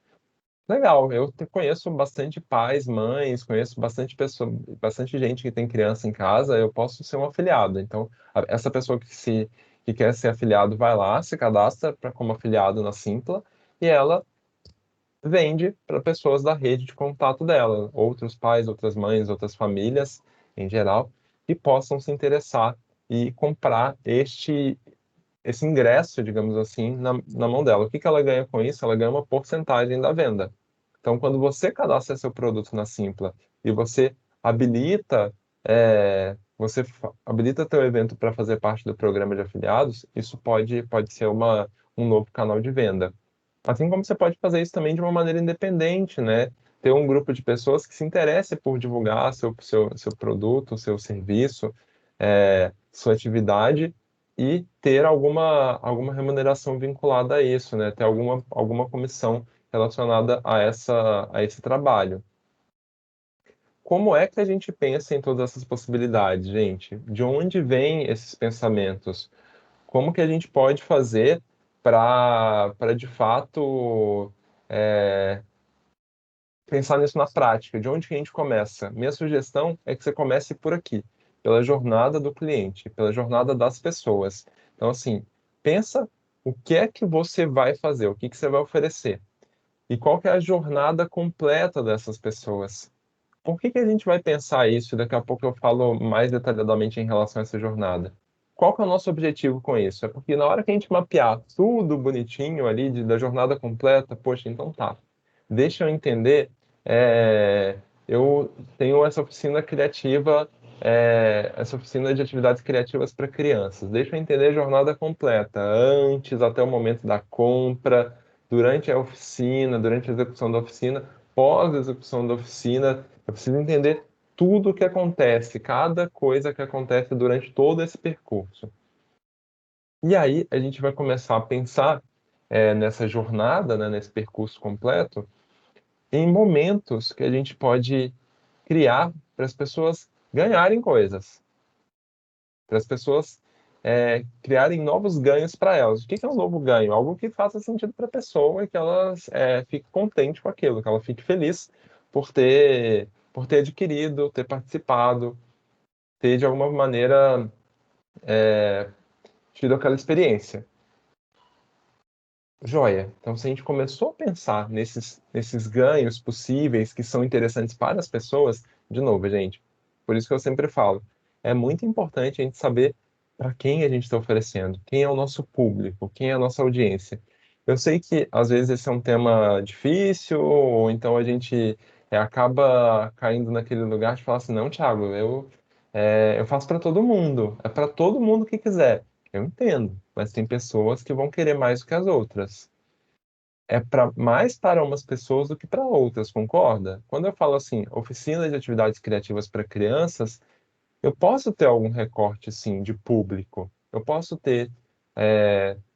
Legal, conheço bastante pais, mães, conheço bastante pessoa, bastante gente que tem criança em casa, eu posso ser um afiliado. Então, essa pessoa que quer ser afiliado vai lá, se cadastra como afiliado na Simpla e ela vende para pessoas da rede de contato dela, outros pais, outras mães, outras famílias em geral, que possam se interessar e comprar esse ingresso, digamos assim, na mão dela. O que que ela ganha com isso? Ela ganha uma porcentagem da venda. Então, quando você cadastra seu produto na Simpla e você habilita, habilita teu evento para fazer parte do programa de afiliados, isso pode ser um novo canal de venda. Assim como você pode fazer isso também de uma maneira independente, né? Ter um grupo de pessoas que se interesse por divulgar seu produto, seu serviço, sua atividade e ter alguma remuneração vinculada a isso, né? Ter alguma comissão relacionada a esse trabalho. Como é que a gente pensa em todas essas possibilidades, gente? De onde vêm esses pensamentos? Como que a gente pode fazer para de fato pensar nisso na prática? De onde que a gente começa? Minha sugestão é que você comece por aqui, pela jornada do cliente, pela jornada das pessoas. Então, assim, pensa o que é que você vai fazer, o que que você vai oferecer e qual que é a jornada completa dessas pessoas. Por que que a gente vai pensar isso? E daqui a pouco eu falo mais detalhadamente em relação a essa jornada. Qual que é o nosso objetivo com isso? É porque na hora que a gente mapear tudo bonitinho ali da jornada completa, poxa, então tá. Deixa eu entender. Eu tenho essa oficina criativa, essa oficina de atividades criativas para crianças. Deixa eu entender a jornada completa, antes até o momento da compra, durante a oficina, durante a execução da oficina, pós-execução da oficina. Eu preciso entender tudo o que acontece, cada coisa que acontece durante todo esse percurso. E aí a gente vai começar a pensar nessa jornada, né, nesse percurso completo, em momentos que a gente pode criar para as pessoas ganharem coisas, para as pessoas criarem novos ganhos para elas. O que que é um novo ganho? Algo que faça sentido para a pessoa e que ela fique contente com aquilo, que ela fique feliz por ter adquirido, ter participado, ter de alguma maneira tido aquela experiência. Joia. Então, se a gente começou a pensar nesses ganhos possíveis que são interessantes para as pessoas, de novo, gente, por isso que eu sempre falo, é muito importante a gente saber para quem a gente está oferecendo, quem é o nosso público, quem é a nossa audiência. Eu sei que às vezes esse é um tema difícil, ou então a gente acaba caindo naquele lugar de falar assim, não, Thiago, eu faço para todo mundo, é para todo mundo que quiser. Eu entendo, mas tem pessoas que vão querer mais do que as outras. É mais para umas pessoas do que para outras, concorda? Quando eu falo assim, oficina de atividades criativas para crianças, eu posso ter algum recorte, sim, de público. Eu posso ter,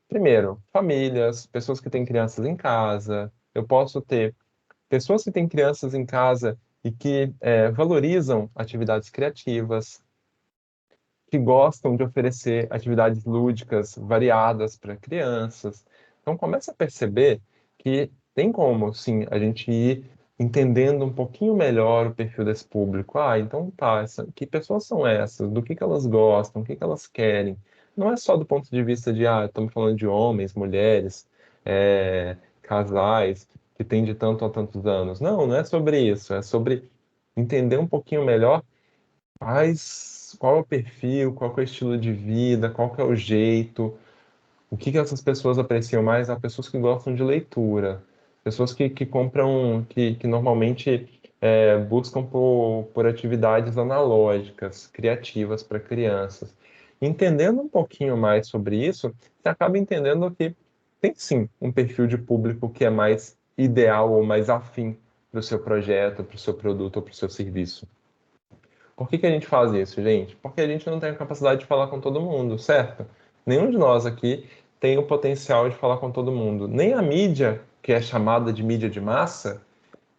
primeiro, famílias, pessoas que têm crianças em casa. Eu posso ter pessoas que têm crianças em casa e que valorizam atividades criativas, que gostam de oferecer atividades lúdicas variadas para crianças. Então, começa a perceber que tem como, sim, a gente ir entendendo um pouquinho melhor o perfil desse público. Ah, então tá, que pessoas são essas? Do que elas gostam? O que elas querem? Não é só do ponto de vista de, estamos falando de homens, mulheres, casais que têm de tanto a tantos anos. Não, não é sobre isso. É sobre entender um pouquinho melhor qual é o perfil, qual que é o estilo de vida, qual que é o jeito, o que que essas pessoas apreciam mais? Há pessoas que gostam de leitura, pessoas que compram, que normalmente buscam por atividades analógicas, criativas para crianças. Entendendo um pouquinho mais sobre isso, você acaba entendendo que tem sim um perfil de público que é mais ideal ou mais afim para o seu projeto, para o seu produto ou para o seu serviço. Por que que a gente faz isso, gente? Porque a gente não tem a capacidade de falar com todo mundo, certo? Nenhum de nós aqui tem o potencial de falar com todo mundo. Nem a mídia, que é chamada de mídia de massa,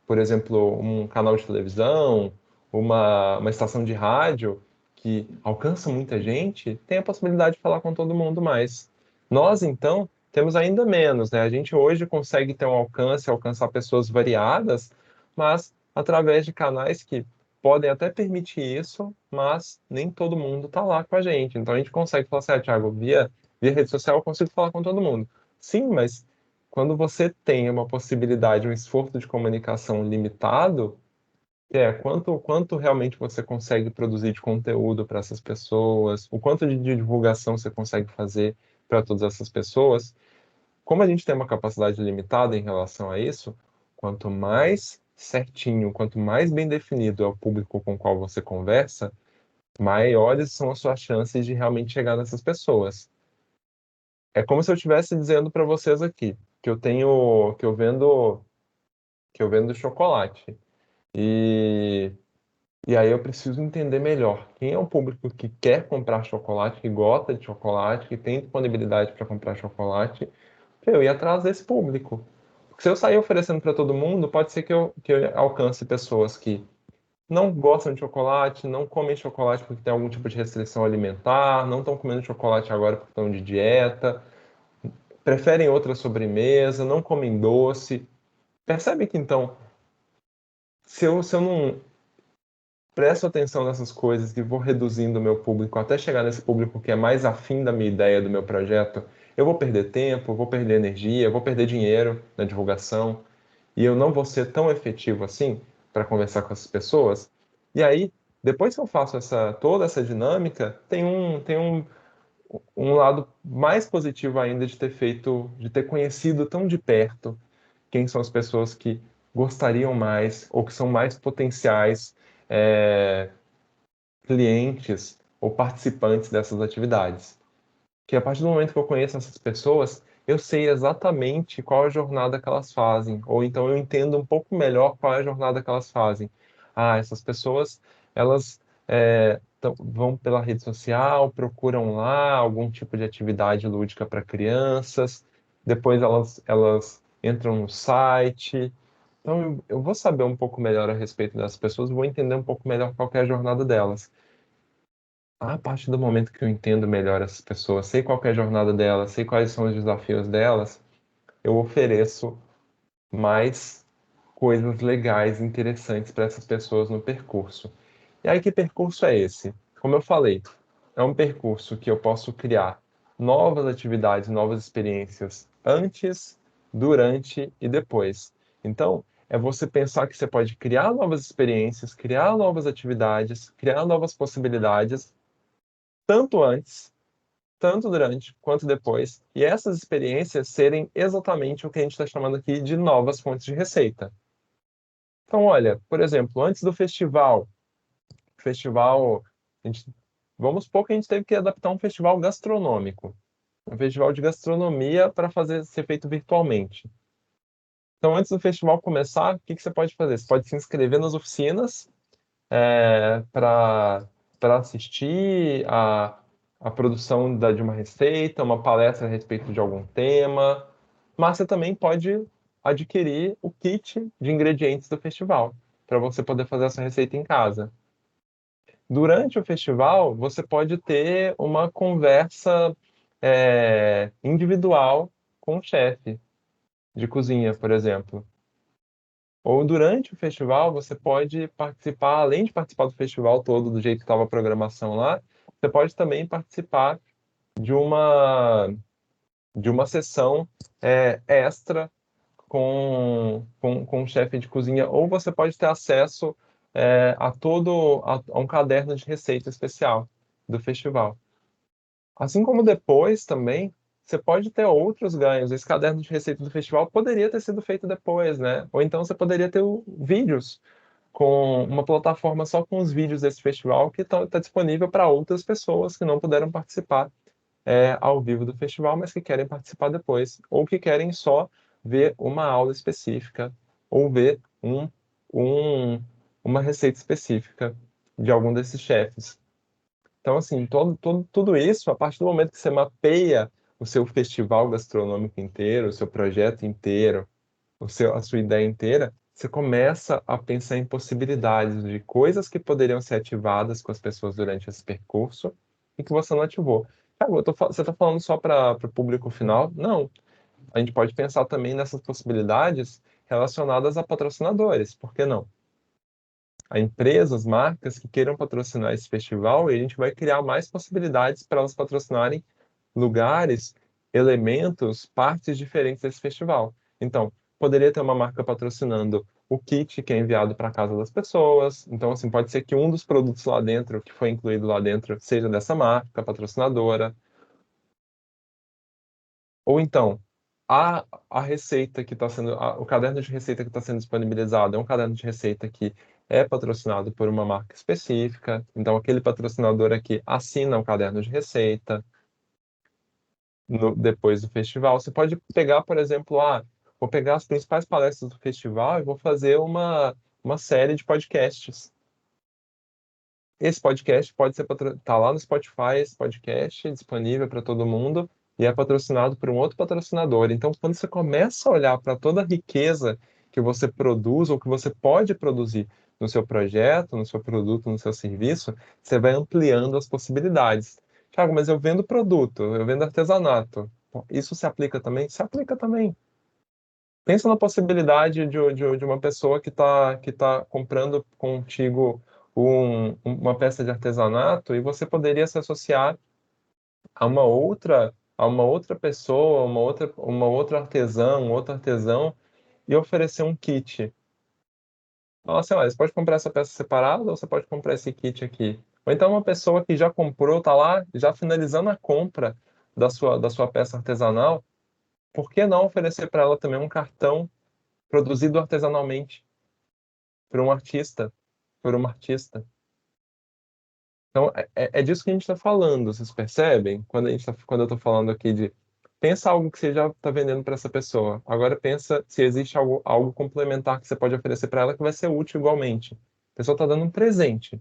por exemplo, um canal de televisão, uma estação de rádio que alcança muita gente, tem a possibilidade de falar com todo mundo mais. Nós, então, temos ainda menos, né? A gente hoje consegue ter um alcance, alcançar pessoas variadas, mas através de canais que podem até permitir isso, mas nem todo mundo está lá com a gente. Então a gente consegue falar assim, Thiago, via rede social eu consigo falar com todo mundo. Sim, mas quando você tem uma possibilidade, um esforço de comunicação limitado, quanto realmente você consegue produzir de conteúdo para essas pessoas, o quanto de divulgação você consegue fazer para todas essas pessoas. Como a gente tem uma capacidade limitada em relação a isso, quanto mais certinho, quanto mais bem definido é o público com o qual você conversa, maiores são as suas chances de realmente chegar nessas pessoas. É como se eu estivesse dizendo para vocês aqui que eu vendo chocolate. E, e aí eu preciso entender melhor quem é o público que quer comprar chocolate, que gosta de chocolate, que tem disponibilidade para comprar chocolate, para eu ir atrás desse público. Porque se eu sair oferecendo para todo mundo, pode ser que eu alcance pessoas que não gostam de chocolate, não comem chocolate porque tem algum tipo de restrição alimentar, não estão comendo chocolate agora porque estão de dieta, preferem outra sobremesa, não comem doce. Percebe que então, se eu não presto atenção nessas coisas e vou reduzindo o meu público até chegar nesse público que é mais afim da minha ideia, do meu projeto, eu vou perder tempo, eu vou perder energia, eu vou perder dinheiro na divulgação e eu não vou ser tão efetivo assim para conversar com essas pessoas. E aí, depois que eu faço toda essa dinâmica, tem um lado mais positivo ainda de ter feito, de ter conhecido tão de perto quem são as pessoas que gostariam mais ou que são mais potenciais é, clientes ou participantes dessas atividades. Que a partir do momento que eu conheço essas pessoas, eu sei exatamente qual é a jornada que elas fazem, ou então eu entendo um pouco melhor qual é a jornada que elas fazem. Ah, essas pessoas, elas vão pela rede social, procuram lá algum tipo de atividade lúdica para crianças, depois elas entram no site. Então, eu vou saber um pouco melhor a respeito dessas pessoas, vou entender um pouco melhor qual que é a jornada delas. A partir do momento que eu entendo melhor essas pessoas, sei qual que é a jornada delas, sei quais são os desafios delas, eu ofereço mais coisas legais e interessantes para essas pessoas no percurso. E aí, que percurso é esse? Como eu falei, é um percurso que eu posso criar novas atividades, novas experiências antes, durante e depois. Então, é você pensar que você pode criar novas experiências, criar novas atividades, criar novas possibilidades, tanto antes, tanto durante quanto depois, e essas experiências serem exatamente o que a gente está chamando aqui de novas fontes de receita. Então, olha, por exemplo, antes do festival, a gente, vamos supor que a gente teve que adaptar um festival gastronômico, um festival de gastronomia para fazer ser feito virtualmente. Então, antes do festival começar, o que que você pode fazer? Você pode se inscrever nas oficinas para assistir a produção de uma receita, uma palestra a respeito de algum tema, mas você também pode adquirir o kit de ingredientes do festival, para você poder fazer essa receita em casa. Durante o festival, você pode ter uma conversa individual com o chefe de cozinha, por exemplo. Ou durante o festival, você pode participar, além de participar do festival todo, do jeito que estava a programação lá, você pode também participar de uma sessão extra com o chefe de cozinha, ou você pode ter acesso a um caderno de receita especial do festival. Assim como depois também, você pode ter outros ganhos. Esse caderno de receita do festival poderia ter sido feito depois, né? Ou então você poderia ter vídeos com uma plataforma só com os vídeos desse festival que está disponível para outras pessoas que não puderam participar ao vivo do festival, mas que querem participar depois, ou que querem só ver uma aula específica, ou ver um, uma receita específica de algum desses chefes. Então, assim, tudo isso, a partir do momento que você mapeia o seu festival gastronômico inteiro, o seu projeto inteiro, a sua ideia inteira, você começa a pensar em possibilidades de coisas que poderiam ser ativadas com as pessoas durante esse percurso e que você não ativou. Thiago, você está falando só para o público final? Não. A gente pode pensar também nessas possibilidades relacionadas a patrocinadores, por que não? A empresas, marcas que queiram patrocinar esse festival, e a gente vai criar mais possibilidades para elas patrocinarem lugares, elementos, partes diferentes desse festival. Então, poderia ter uma marca patrocinando o kit que é enviado para a casa das pessoas. Então, assim, pode ser que um dos produtos lá dentro, que foi incluído lá dentro, seja dessa marca patrocinadora. Ou então, a receita que está sendo, o caderno de receita que está sendo disponibilizado é um caderno de receita que é patrocinado por uma marca específica. Então, aquele patrocinador aqui assina o caderno de receita depois do festival. Você pode pegar, por exemplo, vou pegar as principais palestras do festival e vou fazer uma série de podcasts. Esse podcast pode ser tá lá no Spotify, esse podcast é disponível para todo mundo e é patrocinado por um outro patrocinador. Então, quando você começa a olhar para toda a riqueza que você produz ou que você pode produzir no seu projeto, no seu produto, no seu serviço, você vai ampliando as possibilidades. Tiago, mas eu vendo produto, eu vendo artesanato. Bom, isso se aplica também? Se aplica também. Pensa na possibilidade de uma pessoa que tá comprando contigo uma peça de artesanato e você poderia se associar a uma outra pessoa, uma outra artesã, um outro artesão e oferecer um kit. Fala assim, olha, você pode comprar essa peça separada ou você pode comprar esse kit aqui. Ou então uma pessoa que já comprou, está lá, já finalizando a compra da sua peça artesanal, por que não oferecer para ela também um cartão produzido artesanalmente por um artista, por uma artista? Então, é disso que a gente está falando, vocês percebem? Quando eu estou falando aqui de pensa algo que você já está vendendo para essa pessoa. Agora pensa se existe algo complementar que você pode oferecer para ela que vai ser útil igualmente. A pessoa está dando um presente,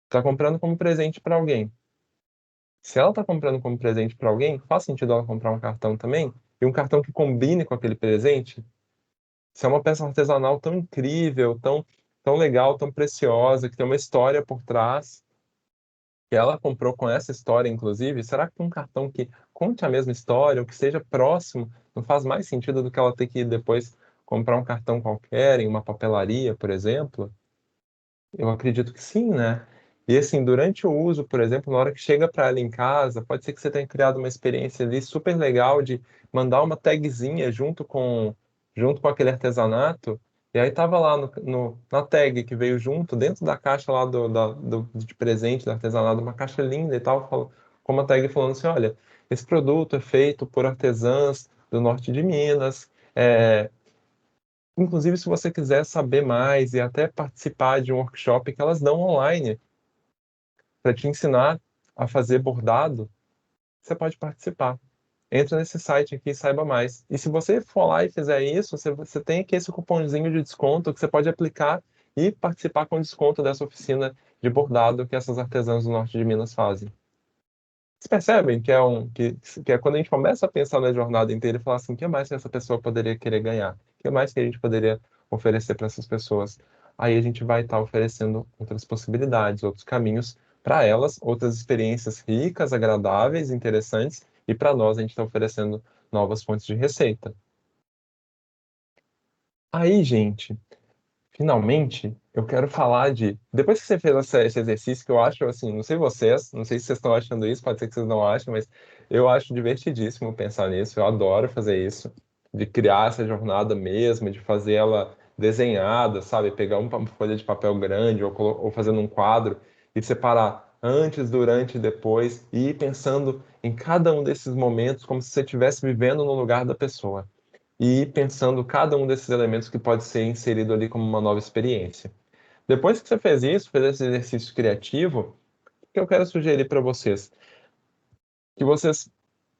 está comprando como presente para alguém. Se ela está comprando como presente para alguém, faz sentido ela comprar um cartão também? E um cartão que combine com aquele presente? Se é uma peça artesanal tão incrível, tão legal, tão preciosa, que tem uma história por trás, que ela comprou com essa história, inclusive, será que um cartão que conte a mesma história, ou que seja próximo, não faz mais sentido do que ela ter que depois comprar um cartão qualquer em uma papelaria, por exemplo? Eu acredito que sim, né? E assim, durante o uso, por exemplo, na hora que chega para ela em casa, pode ser que você tenha criado uma experiência ali super legal de mandar uma tagzinha junto com aquele artesanato, e aí tava lá na tag que veio junto, dentro da caixa lá de presente do artesanato, uma caixa linda e tal, com uma tag falando assim, olha, esse produto é feito por artesãs do norte de Minas, inclusive, se você quiser saber mais e até participar de um workshop que elas dão online para te ensinar a fazer bordado, você pode participar. Entra nesse site aqui e saiba mais. E se você for lá e fizer isso, você tem aqui esse cupomzinho de desconto que você pode aplicar e participar com desconto dessa oficina de bordado que essas artesãs do norte de Minas fazem. Vocês percebem que é quando a gente começa a pensar na jornada inteira e falar assim, o que mais que essa pessoa poderia querer ganhar? O que mais que a gente poderia oferecer para essas pessoas? Aí a gente vai estar oferecendo outras possibilidades, outros caminhos para elas, outras experiências ricas, agradáveis, interessantes, e para nós a gente está oferecendo novas fontes de receita. Aí, gente, finalmente, eu quero falar de. Depois que você fez esse exercício, que eu acho assim, não sei vocês, não sei se vocês estão achando isso, pode ser que vocês não achem, mas eu acho divertidíssimo pensar nisso, eu adoro fazer isso, de criar essa jornada mesmo, de fazer ela desenhada, sabe? Pegar uma folha de papel grande ou fazendo um quadro e separar antes, durante e depois, e ir pensando em cada um desses momentos como se você estivesse vivendo no lugar da pessoa e pensando cada um desses elementos que pode ser inserido ali como uma nova experiência. Depois que você fez isso, fez esse exercício criativo, o que eu quero sugerir para vocês? Que vocês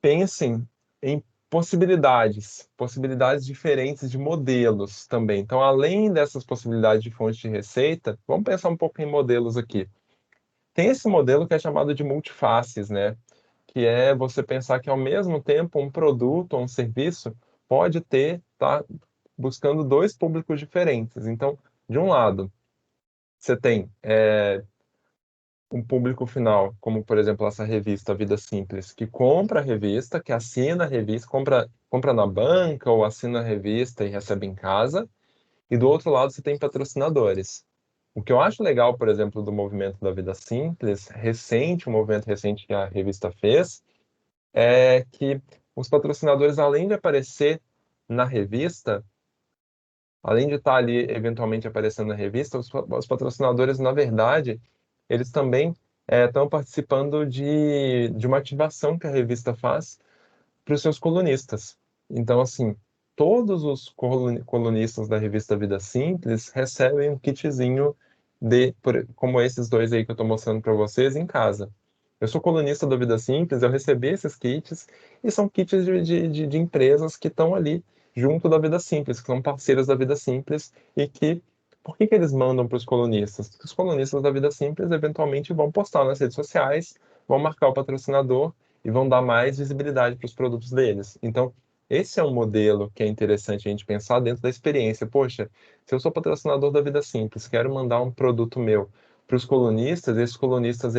pensem em possibilidades diferentes de modelos também. Então, além dessas possibilidades de fonte de receita, vamos pensar um pouco em modelos aqui. Tem esse modelo que é chamado de multifaces, né? Que é você pensar que ao mesmo tempo um produto ou um serviço pode tá buscando dois públicos diferentes. Então, de um lado, você tem um público final, como por exemplo essa revista Vida Simples, que compra a revista, que assina a revista, compra na banca ou assina a revista e recebe em casa. E do outro lado, você tem patrocinadores. O que eu acho legal, por exemplo, do movimento da Vida Simples, recente, um movimento recente que a revista fez, é que os patrocinadores, além de aparecer na revista, além de estar ali eventualmente aparecendo na revista, os patrocinadores, na verdade, eles também estão participando de uma ativação que a revista faz para os seus colunistas. Então, assim, todos os colunistas da revista Vida Simples recebem um kitzinho como esses dois aí que eu estou mostrando para vocês em casa. Eu sou colunista da Vida Simples, eu recebi esses kits e são kits de empresas que estão ali junto da Vida Simples, que são parceiras da Vida Simples e que por que eles mandam para os colunistas? Porque os colunistas da Vida Simples eventualmente vão postar nas redes sociais, vão marcar o patrocinador e vão dar mais visibilidade para os produtos deles. Então, esse é um modelo que é interessante a gente pensar dentro da experiência. Poxa, se eu sou patrocinador da Vida Simples, quero mandar um produto meu para os colunistas, esses colunistas,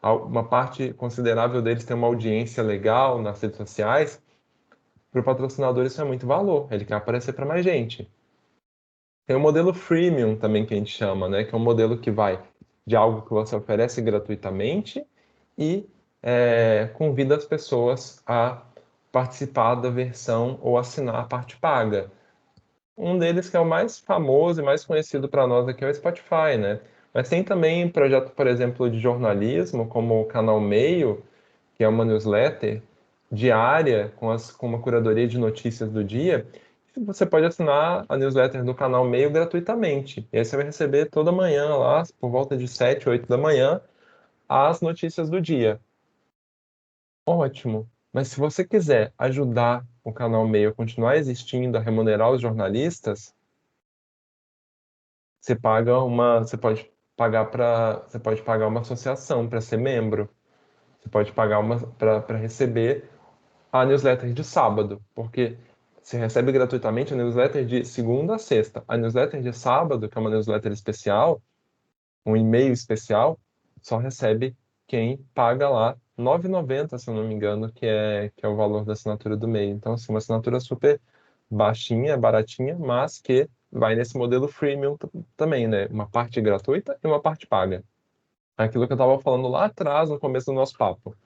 uma parte considerável deles tem uma audiência legal nas redes sociais, para o patrocinador isso é muito valor, ele quer aparecer para mais gente. Tem o modelo freemium também que a gente chama, né? Que é um modelo que vai de algo que você oferece gratuitamente e convida as pessoas a participar da versão ou assinar a parte paga. Um deles que é o mais famoso e mais conhecido para nós aqui é o Spotify, né? Mas tem também projeto, por exemplo, de jornalismo, como o Canal Meio, que é uma newsletter diária com uma curadoria de notícias do dia. Você pode assinar a newsletter do Canal Meio gratuitamente. E aí você vai receber toda manhã lá, por volta de 7, 8 da manhã, as notícias do dia. Ótimo. Mas se você quiser ajudar o Canal Meio a continuar existindo, a remunerar os jornalistas, você pode pagar uma associação para ser membro. Você pode pagar uma para receber a newsletter de sábado, porque você recebe gratuitamente a newsletter de segunda a sexta. A newsletter de sábado, que é uma newsletter especial, um e-mail especial, só recebe quem paga lá R$ 9,90, se eu não me engano, que é o valor da assinatura do e-mail. Então, assim, uma assinatura super baixinha, baratinha, mas que vai nesse modelo freemium também, né? Uma parte gratuita e uma parte paga. Aquilo que eu estava falando lá atrás, no começo do nosso papo.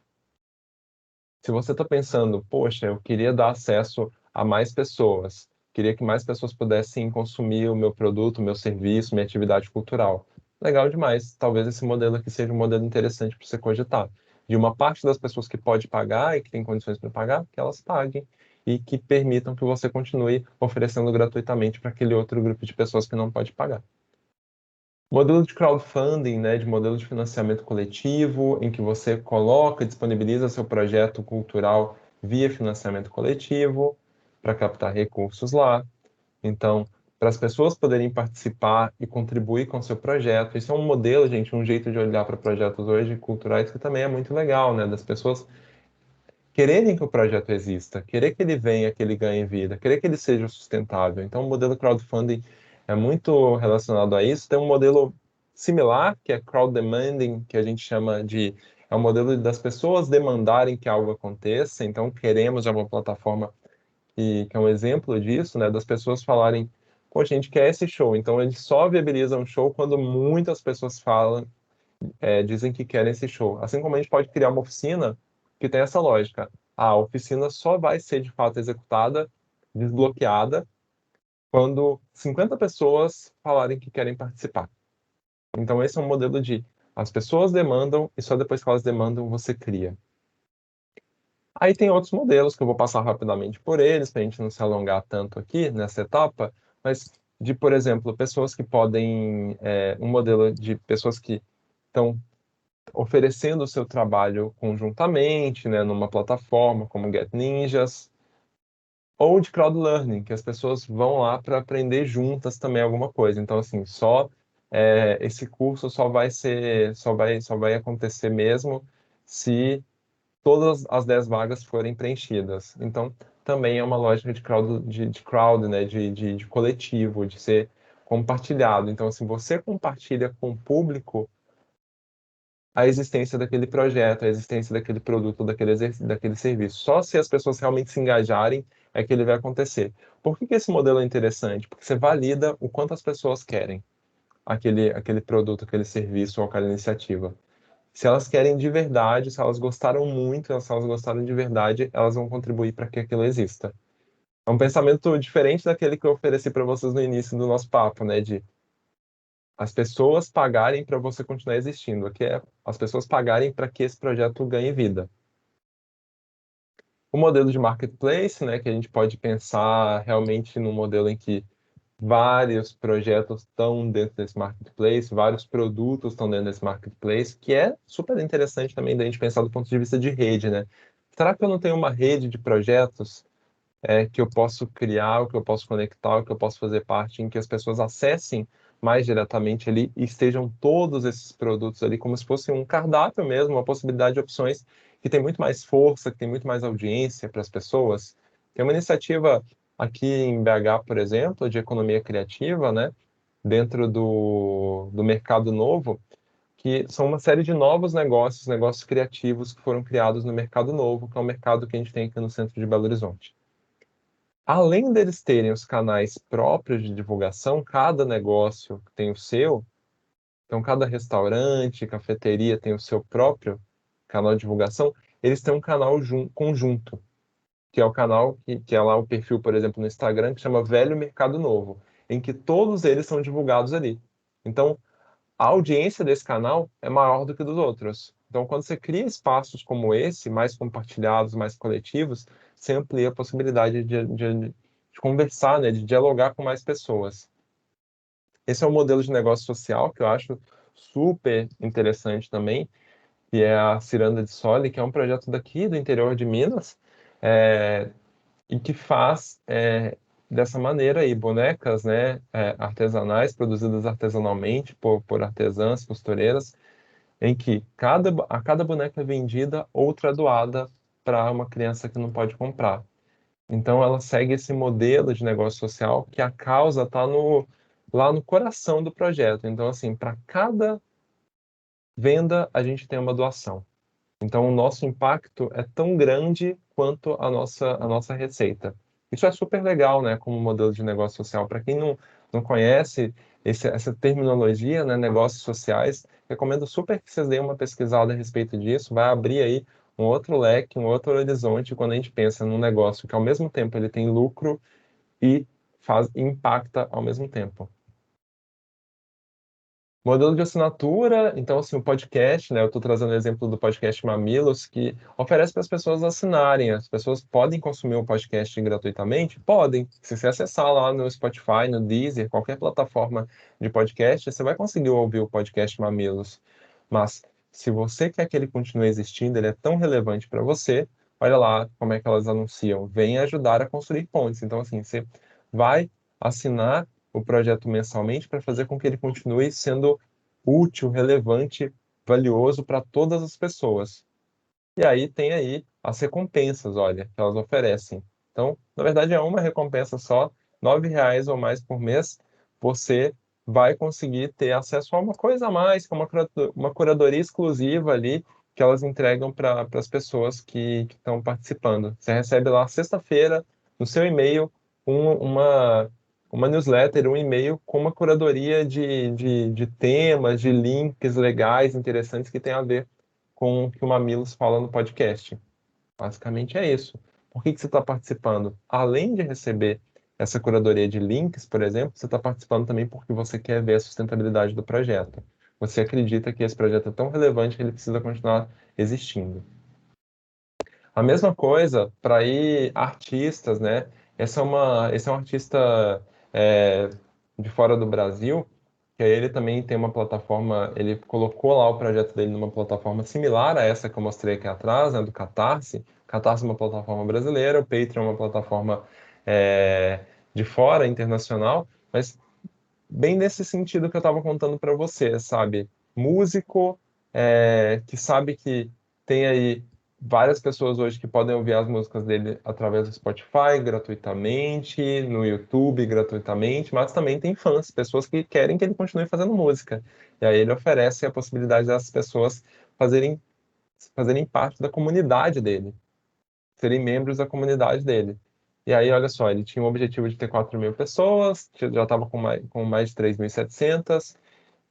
Se você está pensando, poxa, eu queria dar acesso a mais pessoas, queria que mais pessoas pudessem consumir o meu produto, o meu serviço, minha atividade cultural. Legal demais. Talvez esse modelo aqui seja um modelo interessante para você cogitar. De uma parte das pessoas que pode pagar e que tem condições para pagar, que elas paguem e que permitam que você continue oferecendo gratuitamente para aquele outro grupo de pessoas que não pode pagar. Modelo de crowdfunding, né, de modelo de financiamento coletivo, em que você coloca e disponibiliza seu projeto cultural via financiamento coletivo para captar recursos lá. Então, para as pessoas poderem participar e contribuir com o seu projeto. Isso é um modelo, gente, um jeito de olhar para projetos hoje culturais que também é muito legal, né, das pessoas quererem que o projeto exista, querer que ele venha, que ele ganhe vida, querer que ele seja sustentável. Então, o modelo crowdfunding é muito relacionado a isso. Tem um modelo similar, que é crowd demanding, que a gente chama de é um modelo das pessoas demandarem que algo aconteça. Então, queremos é uma plataforma que é um exemplo disso, né? Das pessoas falarem, poxa, a gente quer esse show. Então, eles só viabilizam um show quando muitas pessoas falam dizem que querem esse show. Assim como a gente pode criar uma oficina que tem essa lógica. A oficina só vai ser de fato executada, desbloqueada, quando 50 pessoas falarem que querem participar. Então, esse é um modelo de as pessoas demandam e só depois que elas demandam você cria. Aí tem outros modelos que eu vou passar rapidamente por eles, para a gente não se alongar tanto aqui nessa etapa, mas de, por exemplo, pessoas que podem, um modelo de pessoas que estão oferecendo o seu trabalho conjuntamente, né, numa plataforma como Get Ninjas, ou de crowd learning, que as pessoas vão lá para aprender juntas também alguma coisa. Então, assim, esse curso só vai acontecer mesmo se todas as 10 vagas forem preenchidas. Então, também é uma lógica de crowd, né, de coletivo, de ser compartilhado. Então, assim, você compartilha com o público a existência daquele projeto, a existência daquele produto, daquele serviço. Só se as pessoas realmente se engajarem é que ele vai acontecer. Por que que esse modelo é interessante? Porque você valida o quanto as pessoas querem aquele produto, aquele serviço ou aquela iniciativa. Se elas querem de verdade, se elas gostaram muito, se elas gostaram de verdade, elas vão contribuir para que aquilo exista. É um pensamento diferente daquele que eu ofereci para vocês no início do nosso papo, né? De as pessoas pagarem para você continuar existindo, que é as pessoas pagarem para que esse projeto ganhe vida. O modelo de marketplace, né, que a gente pode pensar realmente num modelo em que vários projetos estão dentro desse marketplace, vários produtos estão dentro desse marketplace, que é super interessante também da gente pensar do ponto de vista de rede, né? Será que eu não tenho uma rede de projetos que eu posso criar, o que eu posso conectar, o que eu posso fazer parte, em que as pessoas acessem mais diretamente ali e estejam todos esses produtos ali como se fosse um cardápio mesmo, uma possibilidade de opções que tem muito mais força, que tem muito mais audiência para as pessoas. Tem uma iniciativa aqui em BH, por exemplo, de economia criativa, né, dentro do Mercado Novo, que são uma série de novos negócios, negócios criativos que foram criados no Mercado Novo, que é um mercado que a gente tem aqui no centro de Belo Horizonte. além deles terem os canais próprios de divulgação, cada negócio tem o seu, então cada restaurante, cafeteria tem o seu próprio canal de divulgação, eles têm um canal conjunto, que é o canal que é lá o perfil, por exemplo, no Instagram, que chama Velho Mercado Novo, em que todos eles são divulgados ali. Então, a audiência desse canal é maior do que dos outros. Então, quando você cria espaços como esse, mais compartilhados, mais coletivos, você amplia a possibilidade de conversar, né, de dialogar com mais pessoas. Esse é um modelo de negócio social que eu acho super interessante também, que é a Ciranda de Sole, que é um projeto daqui do interior de Minas, é, e que faz dessa maneira aí bonecas, né, artesanais, produzidas artesanalmente por artesãs, costureiras, em que a cada boneca vendida, outra é doada para uma criança que não pode comprar. Então, ela segue esse modelo de negócio social que a causa está lá no coração do projeto. Então, assim, para cada venda, a gente tem uma doação. Então, o nosso impacto é tão grande quanto a nossa receita. Isso é super legal, né, como modelo de negócio social. Para quem não conhece essa terminologia, né, negócios sociais, recomendo super que vocês deem uma pesquisada a respeito disso. Vai abrir aí um outro leque, um outro horizonte quando a gente pensa num negócio que, ao mesmo tempo, ele tem lucro e impacta ao mesmo tempo. Modelo de assinatura, então, assim, o podcast, né? Eu estou trazendo o exemplo do podcast Mamilos, que oferece para as pessoas assinarem. As pessoas podem consumir o podcast gratuitamente? Podem. Se você acessar lá no Spotify, no Deezer, qualquer plataforma de podcast, você vai conseguir ouvir o podcast Mamilos. Mas, se você quer que ele continue existindo, ele é tão relevante para você, olha lá como é que elas anunciam. Venha ajudar a construir pontes. Então, assim, você vai assinar o projeto mensalmente para fazer com que ele continue sendo útil, relevante, valioso para todas as pessoas. E aí tem aí as recompensas, olha, que elas oferecem. Então, na verdade, é uma recompensa só, R$ 9 ou mais por mês, você vai conseguir ter acesso a uma coisa a mais, que é uma curadoria exclusiva ali, que elas entregam para as pessoas que estão participando. Você recebe lá sexta-feira, no seu e-mail, uma newsletter, um e-mail com uma curadoria de temas, de links legais, interessantes que tem a ver com o que o Mamilos fala no podcast. Basicamente é isso. Por que você está participando? Além de receber essa curadoria de links, por exemplo, você está participando também porque você quer ver a sustentabilidade do projeto. Você acredita que esse projeto é tão relevante que ele precisa continuar existindo. A mesma coisa para ir artistas, né? Esse é um artista é, de fora do Brasil, que aí ele também tem uma plataforma, ele colocou lá o projeto dele numa plataforma similar a essa que eu mostrei aqui atrás, né, do Catarse. Catarse é uma plataforma brasileira, o Patreon é uma plataforma de fora, internacional, mas bem nesse sentido que eu estava contando para você, sabe? Músico que sabe que tem aí várias pessoas hoje que podem ouvir as músicas dele através do Spotify gratuitamente, no YouTube gratuitamente, mas também tem fãs, pessoas que querem que ele continue fazendo música. E aí ele oferece a possibilidade dessas pessoas fazerem parte da comunidade dele, serem membros da comunidade dele. E aí, olha só, ele tinha o objetivo de ter 4.000 pessoas, já estava com mais de 3.700,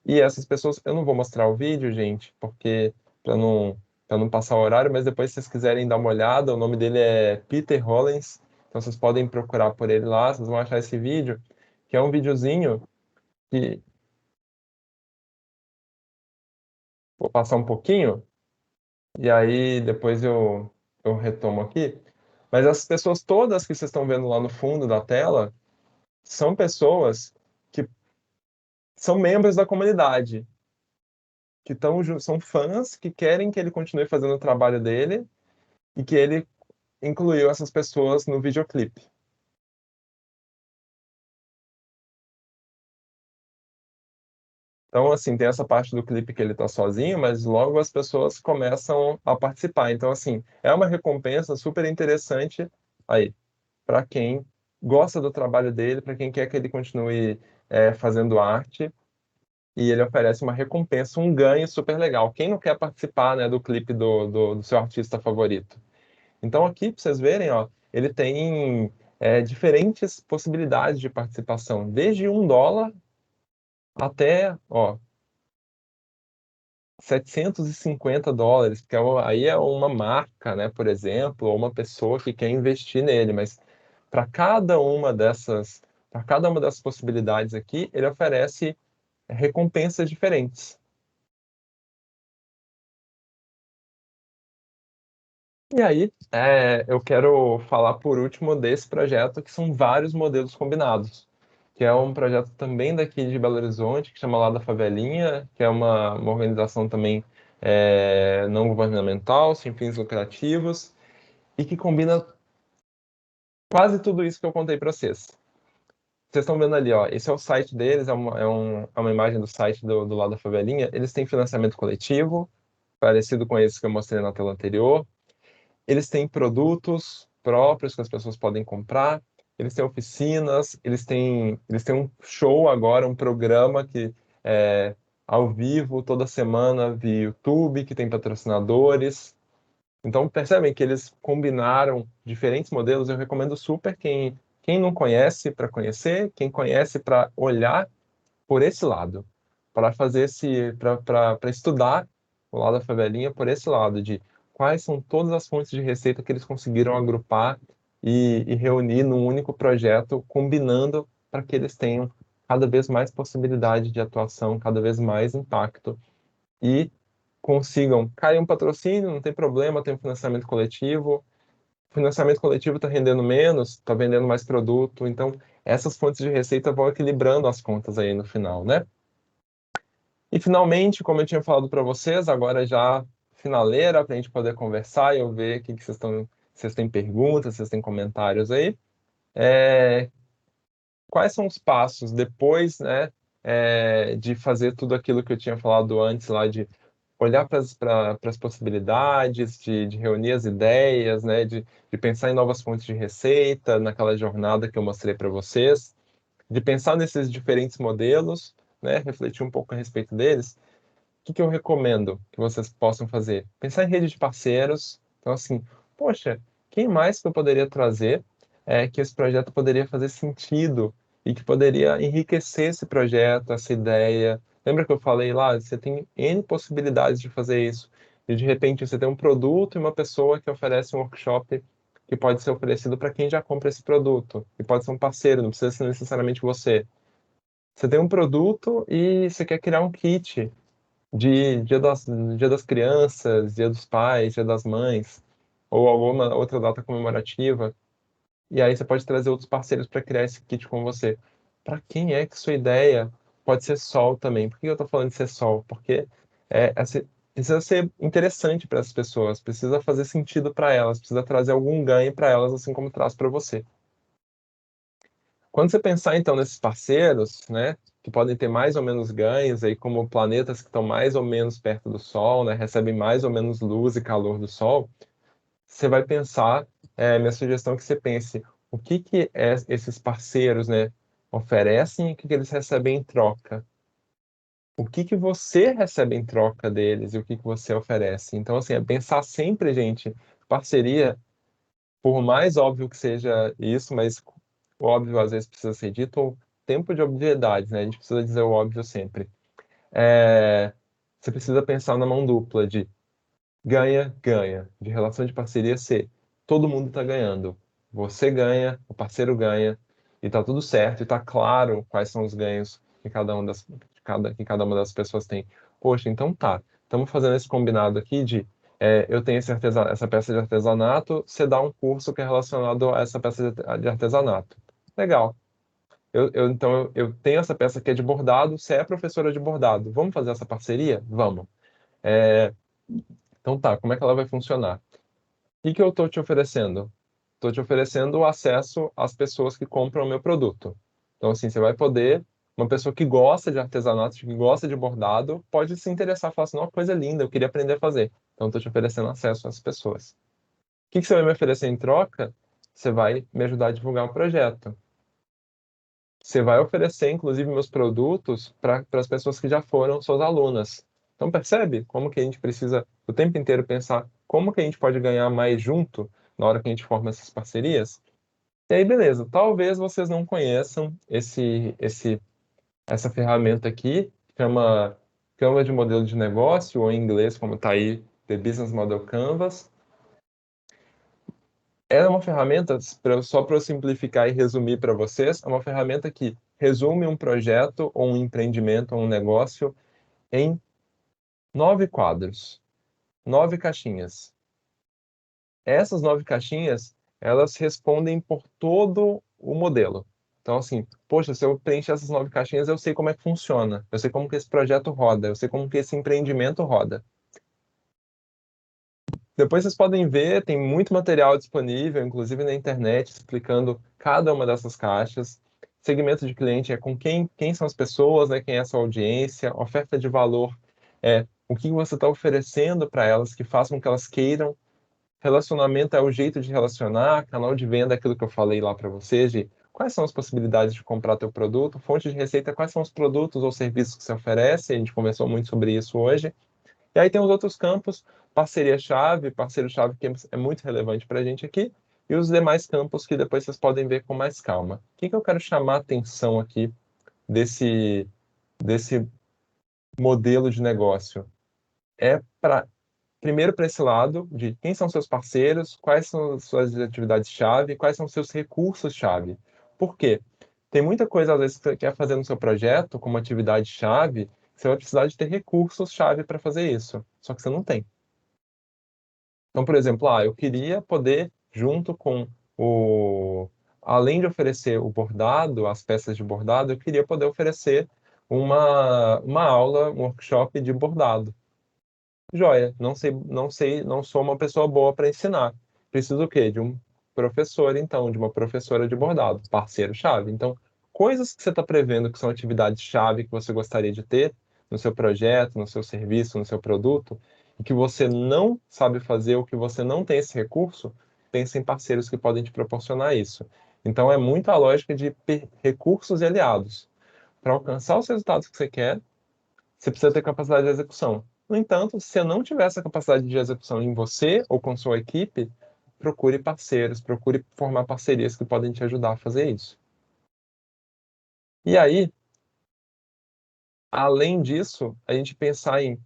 e essas pessoas, eu não vou mostrar o vídeo, gente, porque para não passar o horário, mas depois se vocês quiserem dar uma olhada, o nome dele é Peter Hollins, então vocês podem procurar por ele lá, vocês vão achar esse vídeo, que é um videozinho que vou passar um pouquinho, e aí depois eu retomo aqui. Mas essas pessoas todas que vocês estão vendo lá no fundo da tela são pessoas que são membros da comunidade, que são fãs que querem que ele continue fazendo o trabalho dele e que ele incluiu essas pessoas no videoclipe. Então, assim, tem essa parte do clipe que ele tá sozinho, mas logo as pessoas começam a participar. Então, assim, é uma recompensa super interessante aí para quem gosta do trabalho dele, para quem quer que ele continue fazendo arte. E ele oferece uma recompensa, um ganho super legal. Quem não quer participar, né, do clipe do seu artista favorito? Então aqui, para vocês verem, ó, ele tem diferentes possibilidades de participação, desde $1 até, ó, $750, porque aí é uma marca, né, por exemplo, ou uma pessoa que quer investir nele, mas para cada uma dessas possibilidades aqui, ele oferece recompensas diferentes. E aí, eu quero falar por último desse projeto, que são vários modelos combinados, que é um projeto também daqui de Belo Horizonte, que chama Lá da Favelinha, que é uma organização também não governamental, sem fins lucrativos, e que combina quase tudo isso que eu contei para vocês. Vocês estão vendo ali, ó, esse é o site deles, é uma imagem do site do Lá da Favelinha. Eles têm financiamento coletivo, parecido com esse que eu mostrei na tela anterior. Eles têm produtos próprios que as pessoas podem comprar, eles têm oficinas, eles têm um show agora, um programa que é ao vivo, toda semana, via YouTube, que tem patrocinadores. Então, percebem que eles combinaram diferentes modelos. Eu recomendo super quem não conhece para conhecer, quem conhece para olhar por esse lado, para fazer para estudar o lado da favelinha por esse lado, de quais são todas as fontes de receita que eles conseguiram agrupar e reunir num único projeto, combinando para que eles tenham cada vez mais possibilidade de atuação, cada vez mais impacto e consigam cair um patrocínio, não tem problema, tem um financiamento coletivo. O financiamento coletivo está rendendo menos, está vendendo mais produto, então essas fontes de receita vão equilibrando as contas aí no final, né? E finalmente, como eu tinha falado para vocês, agora já finaleira, para a gente poder conversar e eu ver o que vocês têm perguntas, vocês têm comentários aí. Quais são os passos depois, né, de fazer tudo aquilo que eu tinha falado antes lá, de olhar para as possibilidades, de reunir as ideias, né, de pensar em novas fontes de receita, naquela jornada que eu mostrei para vocês, de pensar nesses diferentes modelos, né, refletir um pouco a respeito deles. Que eu recomendo que vocês possam fazer? Pensar em rede de parceiros. Então, assim, poxa, quem mais que eu poderia trazer que esse projeto poderia fazer sentido e que poderia enriquecer esse projeto, essa ideia? Lembra que eu falei lá? Você tem N possibilidades de fazer isso. E, de repente, você tem um produto e uma pessoa que oferece um workshop que pode ser oferecido para quem já compra esse produto. E pode ser um parceiro, não precisa ser necessariamente você. Você tem um produto e você quer criar um kit de Dia das Crianças, Dia dos Pais, Dia das Mães, ou alguma outra data comemorativa. E aí você pode trazer outros parceiros para criar esse kit com você. Para quem é que sua ideia pode ser sol também? Por que eu estou falando de ser sol? Porque precisa ser interessante para as pessoas, precisa fazer sentido para elas, precisa trazer algum ganho para elas, assim como traz para você. Quando você pensar então nesses parceiros, né, que podem ter mais ou menos ganhos aí como planetas que estão mais ou menos perto do Sol, né, recebem mais ou menos luz e calor do Sol, você vai pensar, minha sugestão é que você pense o que esses parceiros, né, oferecem e o que eles recebem em troca. O que você recebe em troca deles e o que você oferece. Então, assim, é pensar sempre, gente, parceria, por mais óbvio que seja isso, mas o óbvio às vezes precisa ser dito, o tempo de obviedade, né? A gente precisa dizer o óbvio sempre. Você precisa pensar na mão dupla de ganha, ganha, de relação de parceria ser todo mundo está ganhando. Você ganha, o parceiro ganha, e tá tudo certo, e tá claro quais são os ganhos que cada uma das pessoas tem. Poxa, então tá, estamos fazendo esse combinado aqui de eu tenho essa peça de artesanato, você dá um curso que é relacionado a essa peça de artesanato. Legal. Então eu tenho essa peça que é de bordado, você é professora de bordado. Vamos fazer essa parceria? Vamos. É, então tá, como é que ela vai funcionar? O que eu estou te oferecendo? Estou te oferecendo o acesso às pessoas que compram o meu produto. Então, assim, você vai poder, uma pessoa que gosta de artesanato, que gosta de bordado, pode se interessar, falar assim, uma coisa linda, eu queria aprender a fazer. Então, estou te oferecendo acesso às pessoas. O que você vai me oferecer em troca? Você vai me ajudar a divulgar o projeto. Você vai oferecer, inclusive, meus produtos para as pessoas que já foram suas alunas. Então, percebe como que a gente precisa o tempo inteiro pensar como que a gente pode ganhar mais junto na hora que a gente forma essas parcerias? E aí, beleza. Talvez vocês não conheçam essa ferramenta aqui, chama Canva de modelo de negócio, ou em inglês, como está aí, The Business Model Canvas. É uma ferramenta, só para eu simplificar e resumir para vocês, é uma ferramenta que resume um projeto, ou um empreendimento, ou um negócio em 9 quadros, 9 caixinhas. Essas 9 caixinhas, elas respondem por todo o modelo. Então, assim, poxa, se eu preencher essas 9 caixinhas, eu sei como é que funciona. Eu sei como que esse projeto roda. Eu sei como que esse empreendimento roda. Depois vocês podem ver, tem muito material disponível, inclusive na internet, explicando cada uma dessas caixas. Segmento de cliente é com quem são as pessoas, né? Quem é a sua audiência. Oferta de valor é o que você está oferecendo para elas que façam com que elas queiram. Relacionamento é o jeito de relacionar, canal de venda é aquilo que eu falei lá para vocês, de quais são as possibilidades de comprar teu produto, fonte de receita, quais são os produtos ou serviços que você oferece, a gente conversou muito sobre isso hoje. E aí tem os outros campos, parceria-chave, parceiro-chave que é muito relevante para a gente aqui, e os demais campos que depois vocês podem ver com mais calma. O que eu quero chamar a atenção aqui desse modelo de negócio? É para primeiro para esse lado de quem são seus parceiros, quais são as suas atividades-chave, quais são os seus recursos-chave. Por quê? Tem muita coisa, às vezes, que você quer fazer no seu projeto como atividade-chave, você vai precisar de ter recursos-chave para fazer isso. Só que você não tem. Então, por exemplo, eu queria poder, junto com o... Além de oferecer o bordado, as peças de bordado, eu queria poder oferecer uma aula, um workshop de bordado. Joia, não sou uma pessoa boa para ensinar. Preciso o quê? De um professor, então, de uma professora de bordado, parceiro-chave. Então, coisas que você está prevendo que são atividades-chave que você gostaria de ter no seu projeto, no seu serviço, no seu produto, e que você não sabe fazer ou que você não tem esse recurso, pense em parceiros que podem te proporcionar isso. Então, é muito a lógica de recursos e aliados. Para alcançar os resultados que você quer, você precisa ter capacidade de execução. No entanto, se você não tiver essa capacidade de execução em você ou com sua equipe, procure parceiros, procure formar parcerias que podem te ajudar a fazer isso. E aí, além disso, a gente pensar em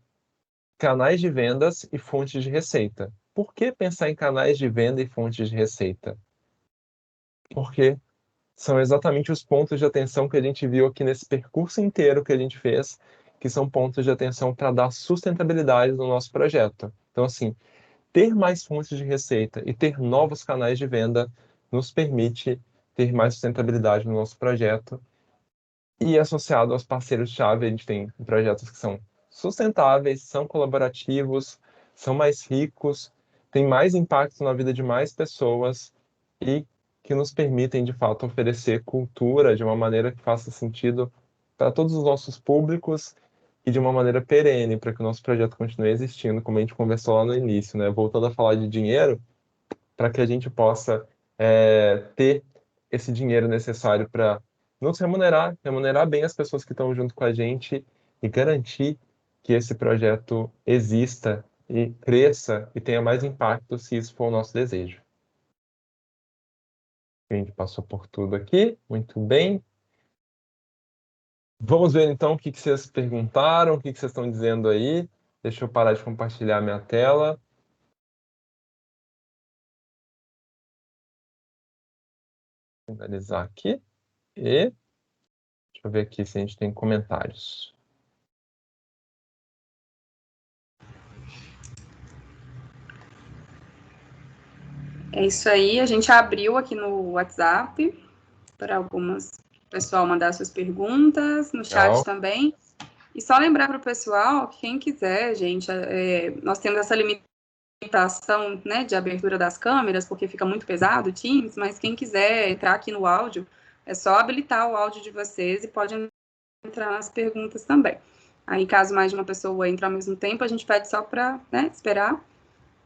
canais de vendas e fontes de receita. Por que pensar em canais de venda e fontes de receita? Porque são exatamente os pontos de atenção que a gente viu aqui nesse percurso inteiro que a gente fez, que são pontos de atenção para dar sustentabilidade no nosso projeto. Então, assim, ter mais fontes de receita e ter novos canais de venda nos permite ter mais sustentabilidade no nosso projeto. E associado aos parceiros-chave, a gente tem projetos que são sustentáveis, são colaborativos, são mais ricos, têm mais impacto na vida de mais pessoas e que nos permitem, de fato, oferecer cultura de uma maneira que faça sentido para todos os nossos públicos e de uma maneira perene, para que o nosso projeto continue existindo, como a gente conversou lá no início, né? Voltando a falar de dinheiro, para que a gente possa ter esse dinheiro necessário para nos remunerar, remunerar bem as pessoas que estão junto com a gente e garantir que esse projeto exista e cresça e tenha mais impacto se isso for o nosso desejo. A gente passou por tudo aqui, muito bem. Vamos ver então o que vocês perguntaram, o que vocês estão dizendo aí. Deixa eu parar de compartilhar minha tela. Finalizar aqui. E deixa eu ver aqui se a gente tem comentários. É isso aí, a gente abriu aqui no WhatsApp para algumas pessoal mandar suas perguntas, no chat Legal. também. E só lembrar para o pessoal, quem quiser, gente, nós temos essa limitação, né, de abertura das câmeras, porque fica muito pesado o Teams, mas quem quiser entrar aqui no áudio, é só habilitar o áudio de vocês e pode entrar nas perguntas também. Aí, caso mais de uma pessoa entre ao mesmo tempo, a gente pede só para, né, esperar,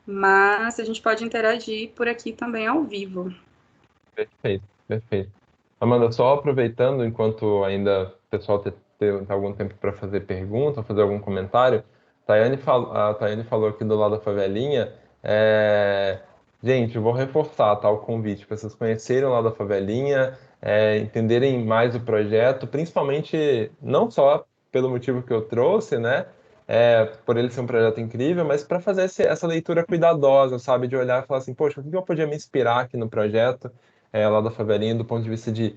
mas a gente pode interagir por aqui também ao vivo. Perfeito, perfeito. Amanda, só aproveitando, enquanto ainda o pessoal tem algum tempo para fazer pergunta, fazer algum comentário, a Tayane falou aqui do lado da favelinha, Gente, eu vou reforçar, tá, o convite para vocês conhecerem lá da favelinha, entenderem mais o projeto, principalmente não só pelo motivo que eu trouxe, né, por ele ser um projeto incrível, mas para fazer essa leitura cuidadosa, sabe, de olhar e falar assim, poxa, o que eu podia me inspirar aqui no projeto, lá da favelinha, do ponto de vista de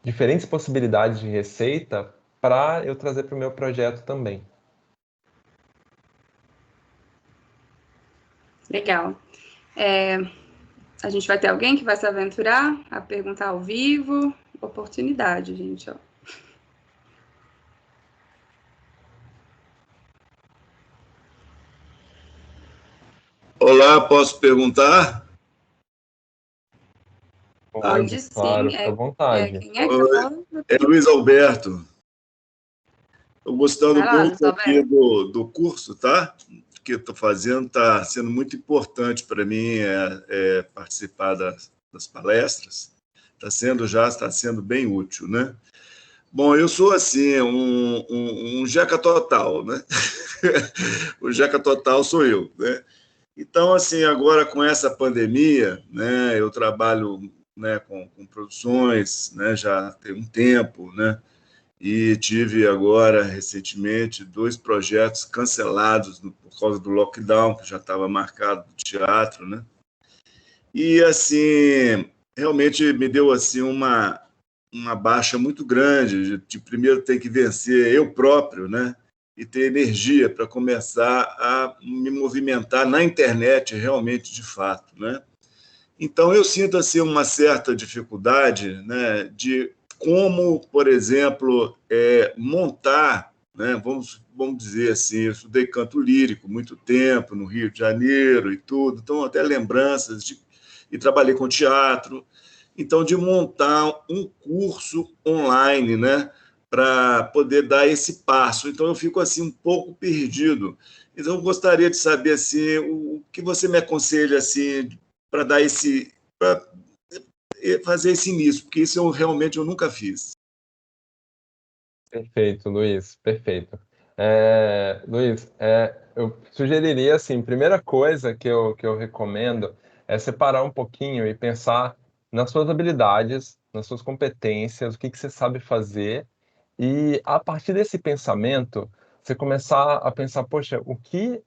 diferentes possibilidades de receita, para eu trazer para o meu projeto também. Legal. A gente vai ter alguém que vai se aventurar a perguntar ao vivo. Oportunidade, gente, ó. Olá, posso perguntar? Pode Pode, claro, sim. fica à vontade. Quem é que tá falando? É Luiz Alberto. Estou gostando Vai lá, Luiz muito aqui Alberto. do curso, tá? Que eu estou fazendo está sendo muito importante para mim participar das palestras. Está sendo bem útil, né? Bom, eu sou assim um jeca total, né? O jeca total sou eu, né? Então, assim, agora com essa pandemia, né, eu trabalho, né, com produções, né, já tem um tempo, né, e tive agora, recentemente, 2 projetos cancelados por causa do lockdown, que já estava marcado do teatro, né, e, assim, realmente me deu, assim, uma baixa muito grande, de primeiro ter que vencer eu próprio, né, e ter energia para começar a me movimentar na internet realmente de fato, né? Então eu sinto assim uma certa dificuldade, né, de como, por exemplo, montar, né, vamos dizer assim, eu estudei canto lírico muito tempo no Rio de Janeiro e tudo, então até lembranças e trabalhei com teatro, então de montar um curso online, né, para poder dar esse passo. Então eu fico assim um pouco perdido. Então eu gostaria de saber assim o que você me aconselha assim para dar para fazer esse início, porque isso eu nunca fiz. Perfeito, Luiz, perfeito. Luiz, eu sugeriria, assim, primeira coisa que eu recomendo é separar um pouquinho e pensar nas suas habilidades, nas suas competências, o que que você sabe fazer, e a partir desse pensamento, você começar a pensar, poxa, o que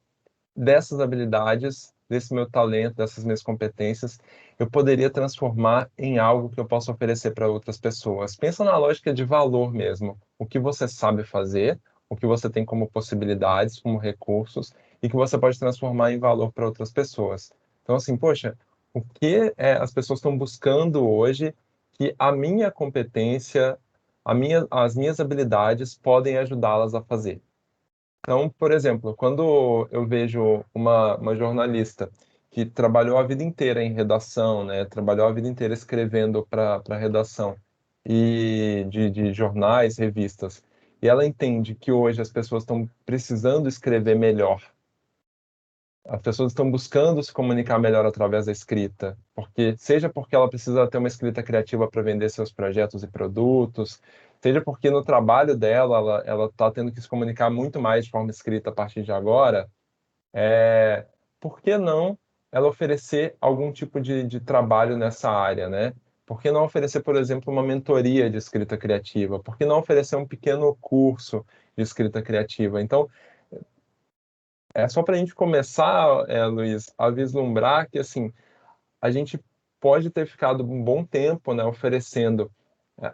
dessas habilidades, desse meu talento, dessas minhas competências, eu poderia transformar em algo que eu possa oferecer para outras pessoas. Pensa na lógica de valor mesmo. O que você sabe fazer, o que você tem como possibilidades, como recursos, e que você pode transformar em valor para outras pessoas. Então, assim, poxa, o que as pessoas estão buscando hoje que a minha competência, as minhas habilidades podem ajudá-las a fazer? Então, por exemplo, quando eu vejo uma jornalista que trabalhou a vida inteira em redação, né, trabalhou a vida inteira escrevendo para redação de jornais, revistas, e ela entende que hoje as pessoas estão precisando escrever melhor, as pessoas estão buscando se comunicar melhor através da escrita, seja porque ela precisa ter uma escrita criativa para vender seus projetos e produtos, seja porque no trabalho dela ela está tendo que se comunicar muito mais de forma escrita a partir de agora, por que não ela oferecer algum tipo de trabalho nessa área, né? Por que não oferecer, por exemplo, uma mentoria de escrita criativa? Por que não oferecer um pequeno curso de escrita criativa? Então, é só para a gente começar, Luiz, a vislumbrar que assim a gente pode ter ficado um bom tempo, né, oferecendo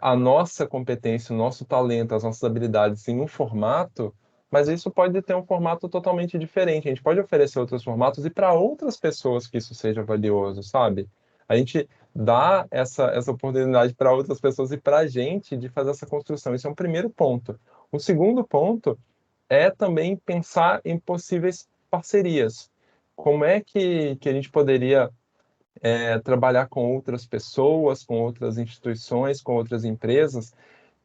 a nossa competência, o nosso talento, as nossas habilidades em um formato, mas isso pode ter um formato totalmente diferente. A gente pode oferecer outros formatos e para outras pessoas que isso seja valioso, sabe? A gente dá essa oportunidade para outras pessoas e para a gente de fazer essa construção. Isso é um primeiro ponto. O segundo ponto é também pensar em possíveis parcerias. Como é que a gente poderia trabalhar com outras pessoas, com outras instituições, com outras empresas,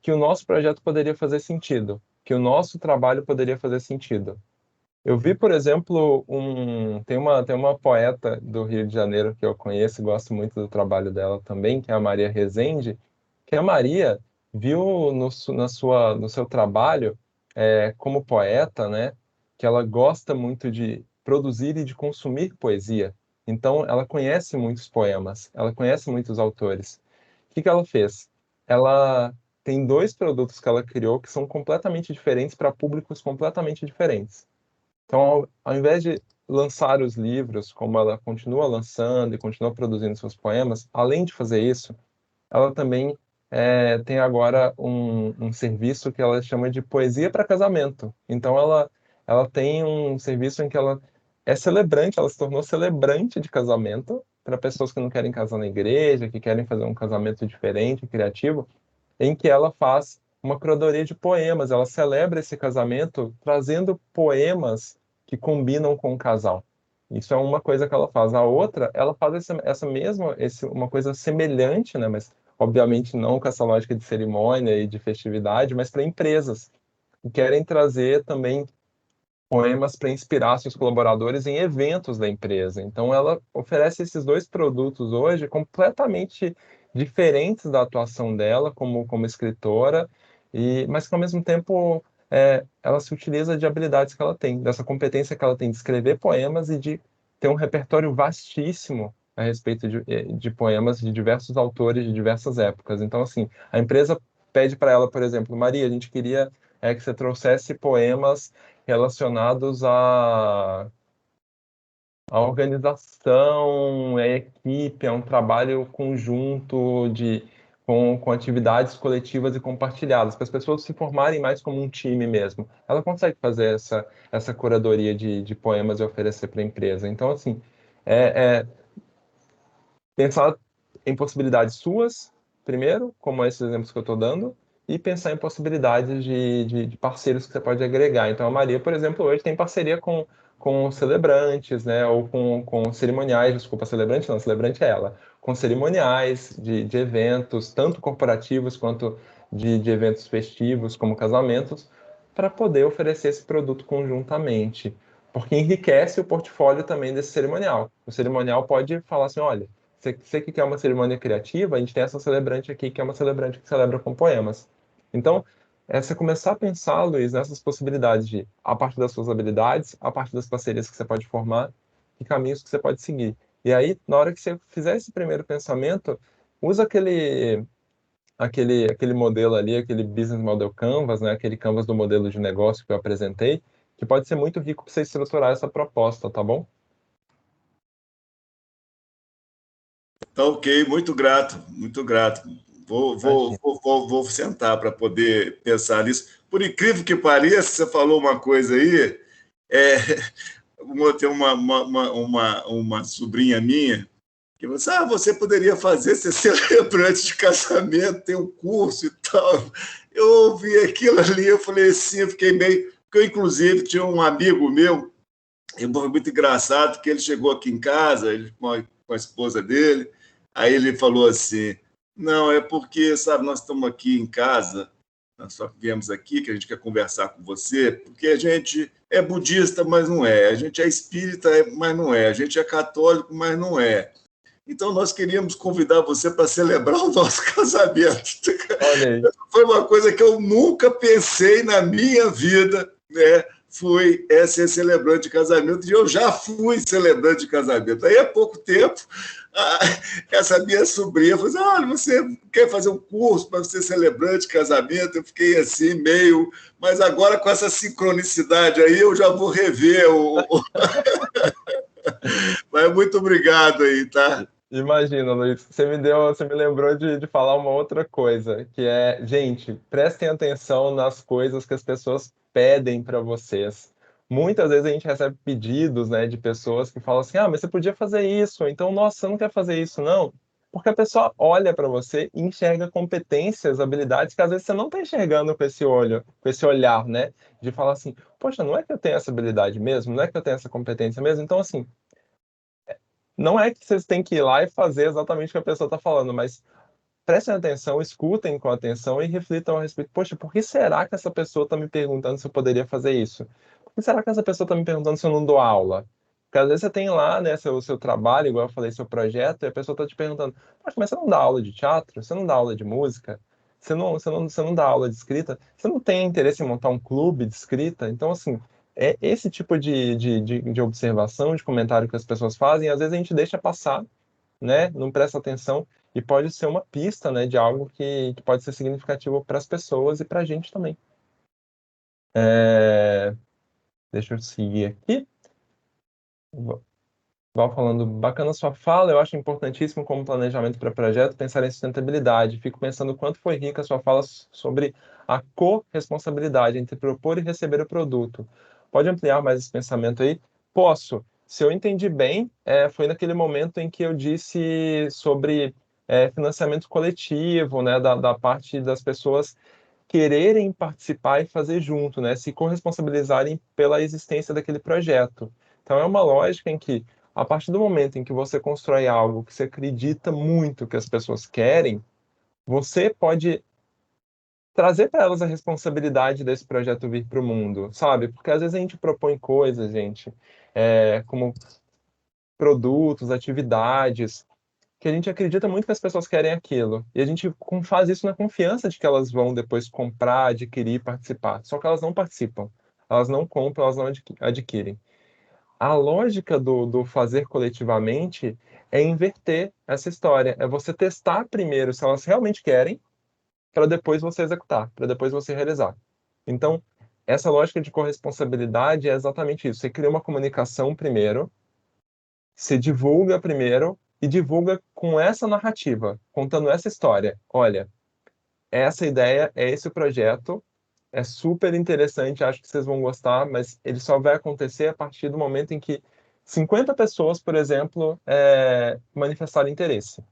que o nosso projeto poderia fazer sentido, que o nosso trabalho poderia fazer sentido. Eu vi, por exemplo, tem uma poeta do Rio de Janeiro que eu conheço, gosto muito do trabalho dela também, que é a Maria Rezende, que a Maria viu no seu trabalho como poeta, né, que ela gosta muito de produzir e de consumir poesia. Então, ela conhece muitos poemas, ela conhece muitos autores. O que que ela fez? Ela tem 2 produtos que ela criou que são completamente diferentes para públicos completamente diferentes. Então, ao invés de lançar os livros, como ela continua lançando e continua produzindo seus poemas, além de fazer isso, ela também tem agora um serviço que ela chama de poesia para casamento. Então, ela tem um serviço em que ela é celebrante, ela se tornou celebrante de casamento para pessoas que não querem casar na igreja, que querem fazer um casamento diferente, criativo, em que ela faz uma curadoria de poemas. Ela celebra esse casamento trazendo poemas que combinam com o casal. Isso é uma coisa que ela faz. A outra, ela faz essa mesma, uma coisa semelhante, né? Mas obviamente não com essa lógica de cerimônia e de festividade, mas para empresas que querem trazer também poemas para inspirar seus colaboradores em eventos da empresa. Então, ela oferece esses 2 produtos hoje completamente diferentes da atuação dela como escritora, mas que ao mesmo tempo ela se utiliza de habilidades que ela tem, dessa competência que ela tem de escrever poemas e de ter um repertório vastíssimo a respeito de poemas de diversos autores de diversas épocas. Então, assim, a empresa pede para ela, por exemplo, Maria, a gente queria que você trouxesse poemas relacionados à organização, à equipe, a um trabalho conjunto com atividades coletivas e compartilhadas, para as pessoas se formarem mais como um time mesmo. Ela consegue fazer essa curadoria de poemas e oferecer para a empresa. Então, assim, é pensar em possibilidades suas, primeiro, como esses exemplos que eu estou dando, e pensar em possibilidades de parceiros que você pode agregar. Então, a Maria, por exemplo, hoje tem parceria com celebrantes, né, ou com cerimoniais, desculpa, celebrante não, celebrante é ela, com cerimoniais de eventos, tanto corporativos quanto de eventos festivos, como casamentos, para poder oferecer esse produto conjuntamente, porque enriquece o portfólio também desse cerimonial. O cerimonial pode falar assim, olha, você que quer uma cerimônia criativa, a gente tem essa celebrante aqui, que é uma celebrante que celebra com poemas. Então, você começar a pensar, Luiz, nessas possibilidades de, a partir das suas habilidades, a partir das parcerias que você pode formar e caminhos que você pode seguir. E aí, na hora que você fizer esse primeiro pensamento, usa aquele modelo ali, aquele business model canvas, né, aquele canvas do modelo de negócio que eu apresentei, que pode ser muito rico para você estruturar essa proposta, tá bom? Tá ok, muito grato, muito grato. Imagina. Vou sentar para poder pensar nisso. Por incrível que pareça, você falou uma coisa aí. É, tem uma sobrinha minha que você poderia fazer ser celebrante de casamento, tem um curso e tal. Eu ouvi aquilo ali, eu falei assim, eu fiquei meio. Porque eu, inclusive, tinha um amigo meu, e foi muito engraçado, que ele chegou aqui em casa, ele com a esposa dele, aí ele falou assim: não, é porque, sabe, nós estamos aqui em casa, nós só viemos aqui, que a gente quer conversar com você, porque a gente é budista, mas não é, a gente é espírita, mas não é, a gente é católico, mas não é. Então, nós queríamos convidar você para celebrar o nosso casamento. Olha aí. Foi uma coisa que eu nunca pensei na minha vida, né? Fui ser celebrante de casamento, e eu já fui celebrante de casamento. Aí, há pouco tempo, essa minha sobrinha falou assim: olha, você quer fazer um curso para ser celebrante de casamento? Eu fiquei assim, meio... Mas agora, com essa sincronicidade aí, eu já vou rever Mas muito obrigado aí, tá? Imagina, Luiz, você me lembrou de falar uma outra coisa, que é, gente, prestem atenção nas coisas que as pessoas pedem para vocês. Muitas vezes a gente recebe pedidos, né, de pessoas que falam assim, ah, mas você podia fazer isso, então, nossa, você não quer fazer isso, não? Porque a pessoa olha para você e enxerga competências, habilidades que às vezes você não está enxergando com esse olho, com esse olhar, né, de falar assim, poxa, não é que eu tenho essa habilidade mesmo, não é que eu tenho essa competência mesmo, então, assim, não é que vocês têm que ir lá e fazer exatamente o que a pessoa está falando, mas prestem atenção, escutem com atenção e reflitam a respeito. Poxa, por que será que essa pessoa está me perguntando se eu poderia fazer isso? Por que será que essa pessoa está me perguntando se eu não dou aula? Porque às vezes você tem lá, né, seu trabalho, igual eu falei, seu projeto, e a pessoa está te perguntando, poxa, mas você não dá aula de teatro? Você não dá aula de música? Você não dá aula de escrita? Você não tem interesse em montar um clube de escrita? Então, assim, é esse tipo de observação, de comentário que as pessoas fazem, às vezes a gente deixa passar, né? Não presta atenção e pode ser uma pista, né, de algo que pode ser significativo para as pessoas e para a gente também. Deixa eu seguir aqui. Val falando, bacana sua fala, eu acho importantíssimo como planejamento para projeto pensar em sustentabilidade. Fico pensando o quanto foi rica a sua fala sobre a corresponsabilidade entre propor e receber o produto. Pode ampliar mais esse pensamento aí? Posso. Se eu entendi bem, foi naquele momento em que eu disse sobre financiamento coletivo, né, da parte das pessoas quererem participar e fazer junto, né, se corresponsabilizarem pela existência daquele projeto. Então é uma lógica em que a partir do momento em que você constrói algo que você acredita muito que as pessoas querem, você pode trazer para elas a responsabilidade desse projeto vir para o mundo, sabe? Porque às vezes a gente propõe coisas, gente, como produtos, atividades, que a gente acredita muito que as pessoas querem aquilo. E a gente faz isso na confiança de que elas vão depois comprar, adquirir, participar. Só que elas não participam. Elas não compram, elas não adquirem. A lógica do fazer coletivamente é inverter essa história. É você testar primeiro se elas realmente querem, para depois você executar, para depois você realizar. Então, essa lógica de corresponsabilidade é exatamente isso. Você cria uma comunicação primeiro, se divulga primeiro e divulga com essa narrativa, contando essa história. Olha, essa ideia é esse o projeto, é super interessante, acho que vocês vão gostar, mas ele só vai acontecer a partir do momento em que 50 pessoas, por exemplo, manifestarem interesse.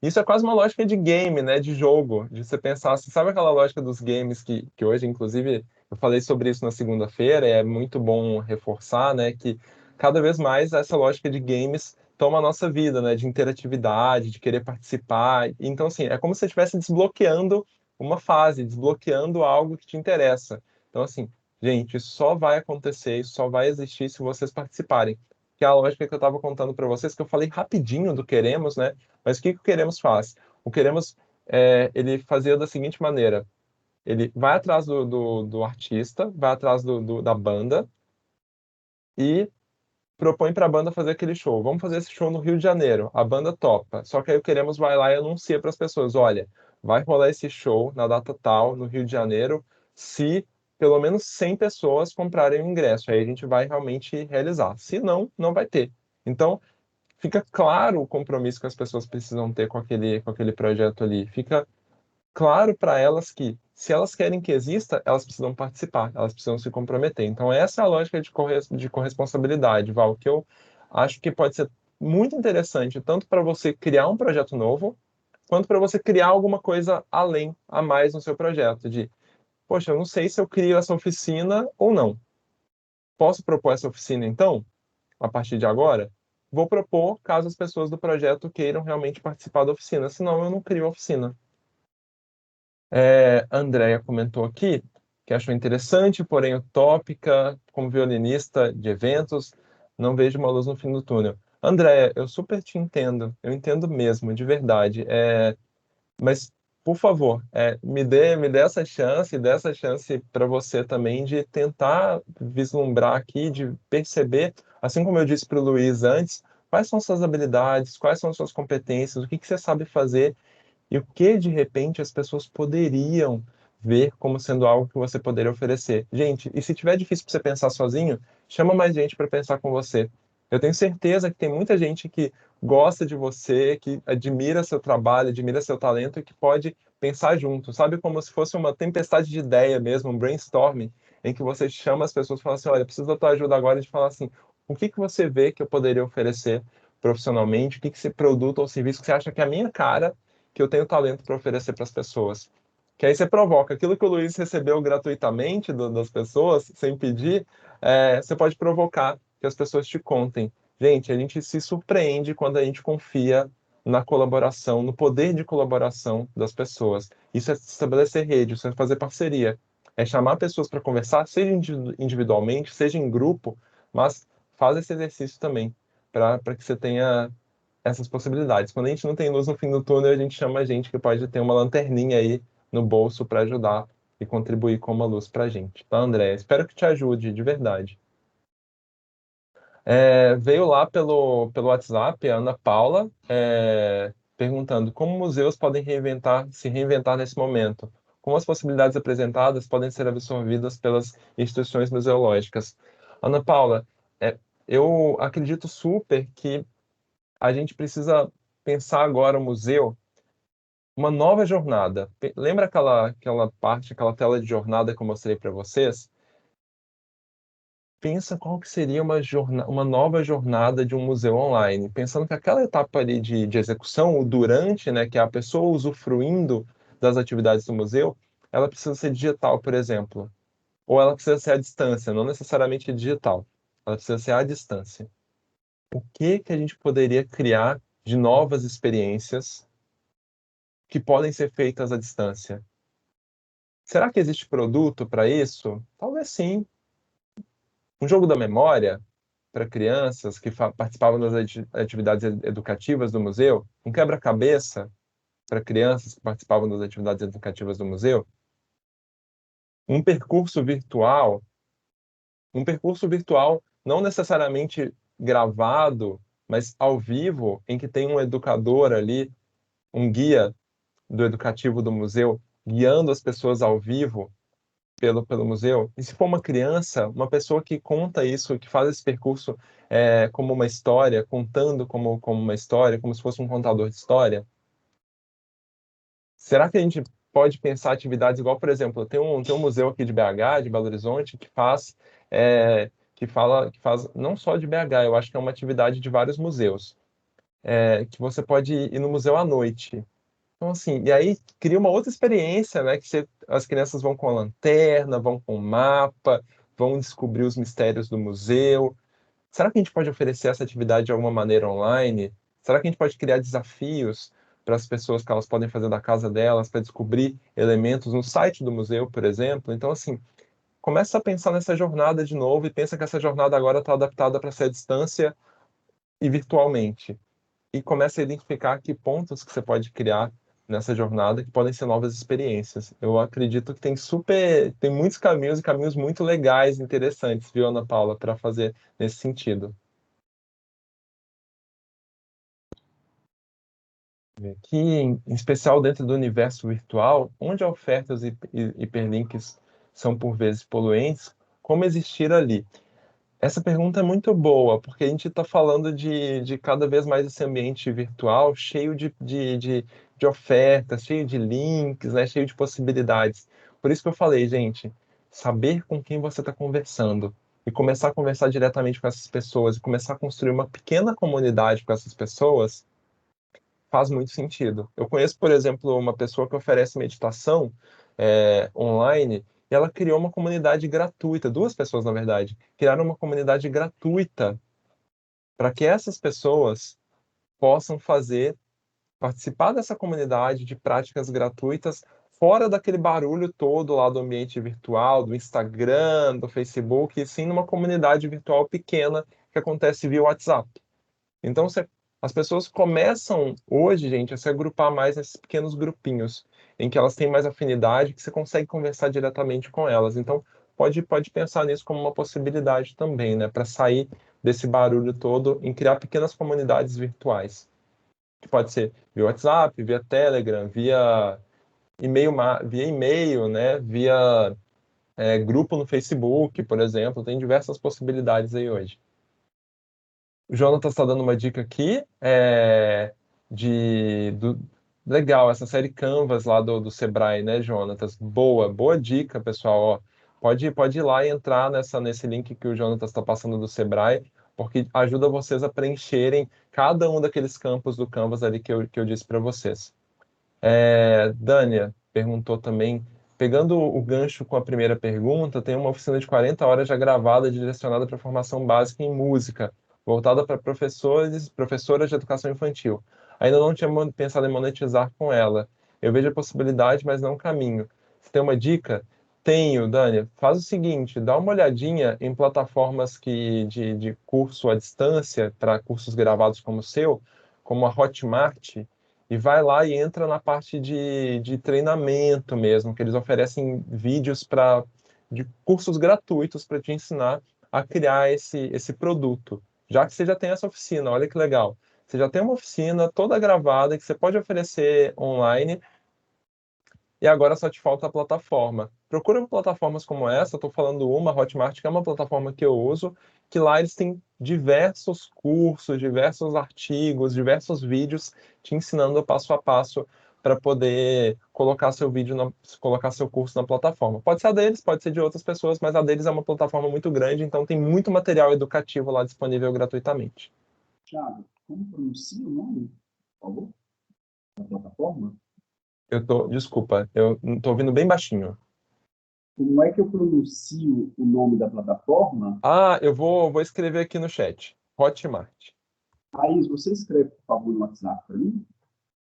Isso é quase uma lógica de game, né, de jogo, de você pensar, você sabe aquela lógica dos games que hoje, inclusive, eu falei sobre isso na segunda-feira, é muito bom reforçar, né, que cada vez mais essa lógica de games toma a nossa vida, né, de interatividade, de querer participar. Então, assim, é como se você estivesse desbloqueando uma fase, desbloqueando algo que te interessa. Então, assim, gente, isso só vai acontecer, isso só vai existir se vocês participarem. Que é a lógica que eu estava contando para vocês, que eu falei rapidinho do Queremos, né? Mas o que o Queremos faz? O Queremos, ele fazia da seguinte maneira: ele vai atrás do artista, vai atrás da banda e propõe para a banda fazer aquele show. Vamos fazer esse show no Rio de Janeiro. A banda topa. Só que aí o Queremos vai lá e anuncia para as pessoas: olha, vai rolar esse show na data tal, no Rio de Janeiro, se pelo menos 100 pessoas comprarem o ingresso. Aí a gente vai realmente realizar. Se não, não vai ter. Então, fica claro o compromisso que as pessoas precisam ter com aquele projeto ali. Fica claro para elas que, se elas querem que exista, elas precisam participar, elas precisam se comprometer. Então, essa é a lógica de corresponsabilidade, Val, que eu acho que pode ser muito interessante, tanto para você criar um projeto novo, quanto para você criar alguma coisa além, a mais no seu projeto. De, poxa, eu não sei se eu crio essa oficina ou não. Posso propor essa oficina, então? A partir de agora, vou propor caso as pessoas do projeto queiram realmente participar da oficina, senão eu não crio a oficina. A Andrea comentou aqui que achou interessante, porém utópica, como violinista de eventos, não vejo uma luz no fim do túnel. Andrea, eu super te entendo, eu entendo mesmo, de verdade. Mas, por favor, me dê essa chance para você também de tentar vislumbrar aqui, de perceber, assim como eu disse para o Luiz antes, quais são suas habilidades, quais são suas competências, o que você sabe fazer e o que, de repente, as pessoas poderiam ver como sendo algo que você poderia oferecer. Gente, e se tiver difícil para você pensar sozinho, chama mais gente para pensar com você. Eu tenho certeza que tem muita gente que gosta de você, que admira seu trabalho, admira seu talento e que pode pensar junto, sabe? Como se fosse uma tempestade de ideia mesmo, um brainstorming, em que você chama as pessoas e fala assim: olha, preciso da tua ajuda agora, de falar assim: o que você vê que eu poderia oferecer profissionalmente? O que esse produto ou serviço que você acha que é a minha cara, que eu tenho talento para oferecer para as pessoas? Que aí você provoca aquilo que o Luiz recebeu gratuitamente das pessoas, sem pedir, você pode provocar que as pessoas te contem. Gente, a gente se surpreende quando a gente confia na colaboração, no poder de colaboração das pessoas. Isso é estabelecer rede, isso é fazer parceria. É chamar pessoas para conversar, seja individualmente, seja em grupo, mas faz esse exercício também, para que você tenha essas possibilidades. Quando a gente não tem luz no fim do túnel, a gente chama a gente que pode ter uma lanterninha aí no bolso para ajudar e contribuir com uma luz para a gente, tá, André? Espero que te ajude, de verdade. Veio lá pelo WhatsApp a Ana Paula, perguntando como museus podem se reinventar nesse momento, como as possibilidades apresentadas podem ser absorvidas pelas instituições museológicas. Ana Paula, eu acredito super que a gente precisa pensar agora o museu uma nova jornada. Lembra aquela parte, aquela tela de jornada que eu mostrei para vocês? Pensa qual que seria uma nova jornada de um museu online, pensando que aquela etapa ali de execução, o durante, né, que é a pessoa usufruindo das atividades do museu, ela precisa ser digital, por exemplo, ou ela precisa ser à distância, não necessariamente digital, ela precisa ser à distância. O que a gente poderia criar de novas experiências que podem ser feitas à distância? Será que existe produto para isso? Talvez sim. Um jogo da memória para crianças que participavam das atividades educativas do museu, um quebra-cabeça para crianças que participavam das atividades educativas do museu, um percurso virtual, não necessariamente gravado, mas ao vivo, em que tem um educador ali, um guia do educativo do museu, guiando as pessoas ao vivo pelo museu. E se for uma criança, uma pessoa que conta isso, que faz esse percurso como uma história, contando como uma história, como se fosse um contador de história. Será que a gente pode pensar atividades igual, por exemplo, tem um museu aqui de BH, de Belo Horizonte, que faz não só de BH, eu acho que é uma atividade de vários museus, que você pode ir no museu à noite. Então, assim, e aí cria uma outra experiência, né? As crianças vão com a lanterna, vão com o mapa, vão descobrir os mistérios do museu. Será que a gente pode oferecer essa atividade de alguma maneira online? Será que a gente pode criar desafios para as pessoas que elas podem fazer da casa delas para descobrir elementos no site do museu, por exemplo? Então, assim, começa a pensar nessa jornada de novo e pensa que essa jornada agora está adaptada para ser à distância e virtualmente e começa a identificar que pontos que você pode criar nessa jornada que podem ser novas experiências. Eu acredito que tem muitos caminhos e caminhos muito legais, interessantes, viu, Ana Paula, para fazer nesse sentido. Aqui, em especial dentro do universo virtual, onde ofertas e hiperlinks são por vezes poluentes, como existir ali? Essa pergunta é muito boa, porque a gente está falando de cada vez mais esse ambiente virtual cheio de ofertas, cheio de links, né, cheio de possibilidades. Por isso que eu falei, gente, saber com quem você está conversando e começar a conversar diretamente com essas pessoas e começar a construir uma pequena comunidade com essas pessoas faz muito sentido. Eu conheço, por exemplo, uma pessoa que oferece meditação online e ela criou uma comunidade gratuita, duas pessoas, na verdade, criaram uma comunidade gratuita para que essas pessoas possam participar dessa comunidade de práticas gratuitas fora daquele barulho todo lá do ambiente virtual, do Instagram, do Facebook, e sim numa comunidade virtual pequena que acontece via WhatsApp. Então, as pessoas começam hoje, gente, a se agrupar mais nesses pequenos grupinhos, em que elas têm mais afinidade, que você consegue conversar diretamente com elas. Então, pode pensar nisso como uma possibilidade também, né, para sair desse barulho todo em criar pequenas comunidades virtuais. Que pode ser via WhatsApp, via Telegram, via e-mail, né, via grupo no Facebook, por exemplo. Tem diversas possibilidades aí hoje. O Jonathan está dando uma dica aqui legal, essa série Canvas lá do Sebrae, né, Jonatas? Boa dica, pessoal. Ó, pode ir lá e entrar nesse link que o Jonatas está passando do Sebrae, porque ajuda vocês a preencherem cada um daqueles campos do Canvas ali que eu disse para vocês. Dânia perguntou também, pegando o gancho com a primeira pergunta, tem uma oficina de 40 horas já gravada, direcionada para formação básica em música, voltada para professoras de educação infantil. Ainda não tinha pensado em monetizar com ela. Eu vejo a possibilidade, mas não o caminho. Você tem uma dica? Tenho, Dânia. Faz o seguinte, dá uma olhadinha em plataformas de curso à distância, para cursos gravados como o seu, como a Hotmart, e vai lá e entra na parte de treinamento mesmo, que eles oferecem vídeos de cursos gratuitos para te ensinar a criar esse produto. Já que você já tem essa oficina, olha que legal. Você já tem uma oficina toda gravada que você pode oferecer online e agora só te falta a plataforma. Procura plataformas como essa, estou falando uma, Hotmart, que é uma plataforma que eu uso, que lá eles têm diversos cursos, diversos artigos, diversos vídeos te ensinando o passo a passo para poder colocar seu vídeo, colocar seu curso na plataforma. Pode ser a deles, pode ser de outras pessoas, mas a deles é uma plataforma muito grande, então tem muito material educativo lá disponível gratuitamente. Thiago, como pronuncia o nome, por favor, da plataforma? Desculpa, eu estou ouvindo bem baixinho. Como é que eu pronuncio o nome da plataforma? Ah, eu vou escrever aqui no chat. Hotmart. Raiz, você escreve, por favor, no WhatsApp para mim?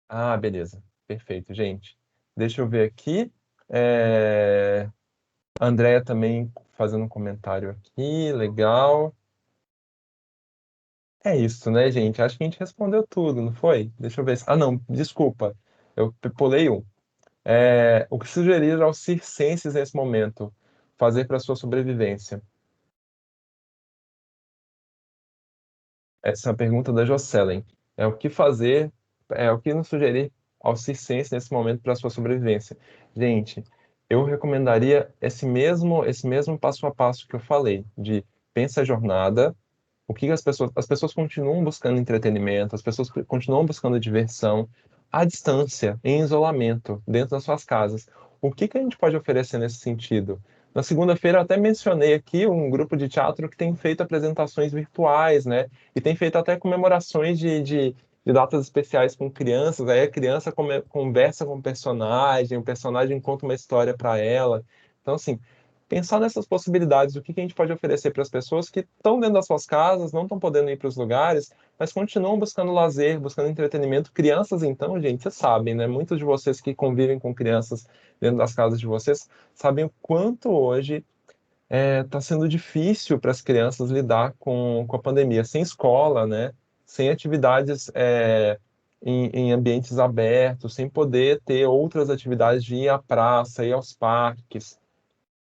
Ah, beleza. Perfeito, gente. Deixa eu ver aqui. É... Andréia também fazendo um comentário aqui. Legal. É isso, né, gente? Acho que a gente respondeu tudo, não foi? Deixa eu ver. Ah, não, desculpa. Eu pulei um. O que sugerir aos circenses nesse momento? Fazer para sua sobrevivência? Essa é a pergunta da Jocelyne. O que fazer, o que nos sugerir ao circense nesse momento para a sua sobrevivência? Gente, eu recomendaria esse mesmo passo a passo que eu falei, de pensa a jornada, o que as pessoas continuam buscando entretenimento, as pessoas continuam buscando diversão, à distância, em isolamento, dentro das suas casas. O que a gente pode oferecer nesse sentido? Na segunda-feira eu até mencionei aqui um grupo de teatro que tem feito apresentações virtuais, né? E tem feito até comemorações de datas especiais com crianças. Aí a criança conversa com o personagem conta uma história para ela. Então, assim, pensar nessas possibilidades, o que a gente pode oferecer para as pessoas que estão dentro das suas casas, não estão podendo ir para os lugares, mas continuam buscando lazer, buscando entretenimento. Crianças, então, gente, vocês sabem, né? Muitos de vocês que convivem com crianças dentro das casas de vocês sabem o quanto hoje está sendo difícil para as crianças lidar com a pandemia, sem escola, né? Sem atividades em ambientes abertos, sem poder ter outras atividades de ir à praça, ir aos parques.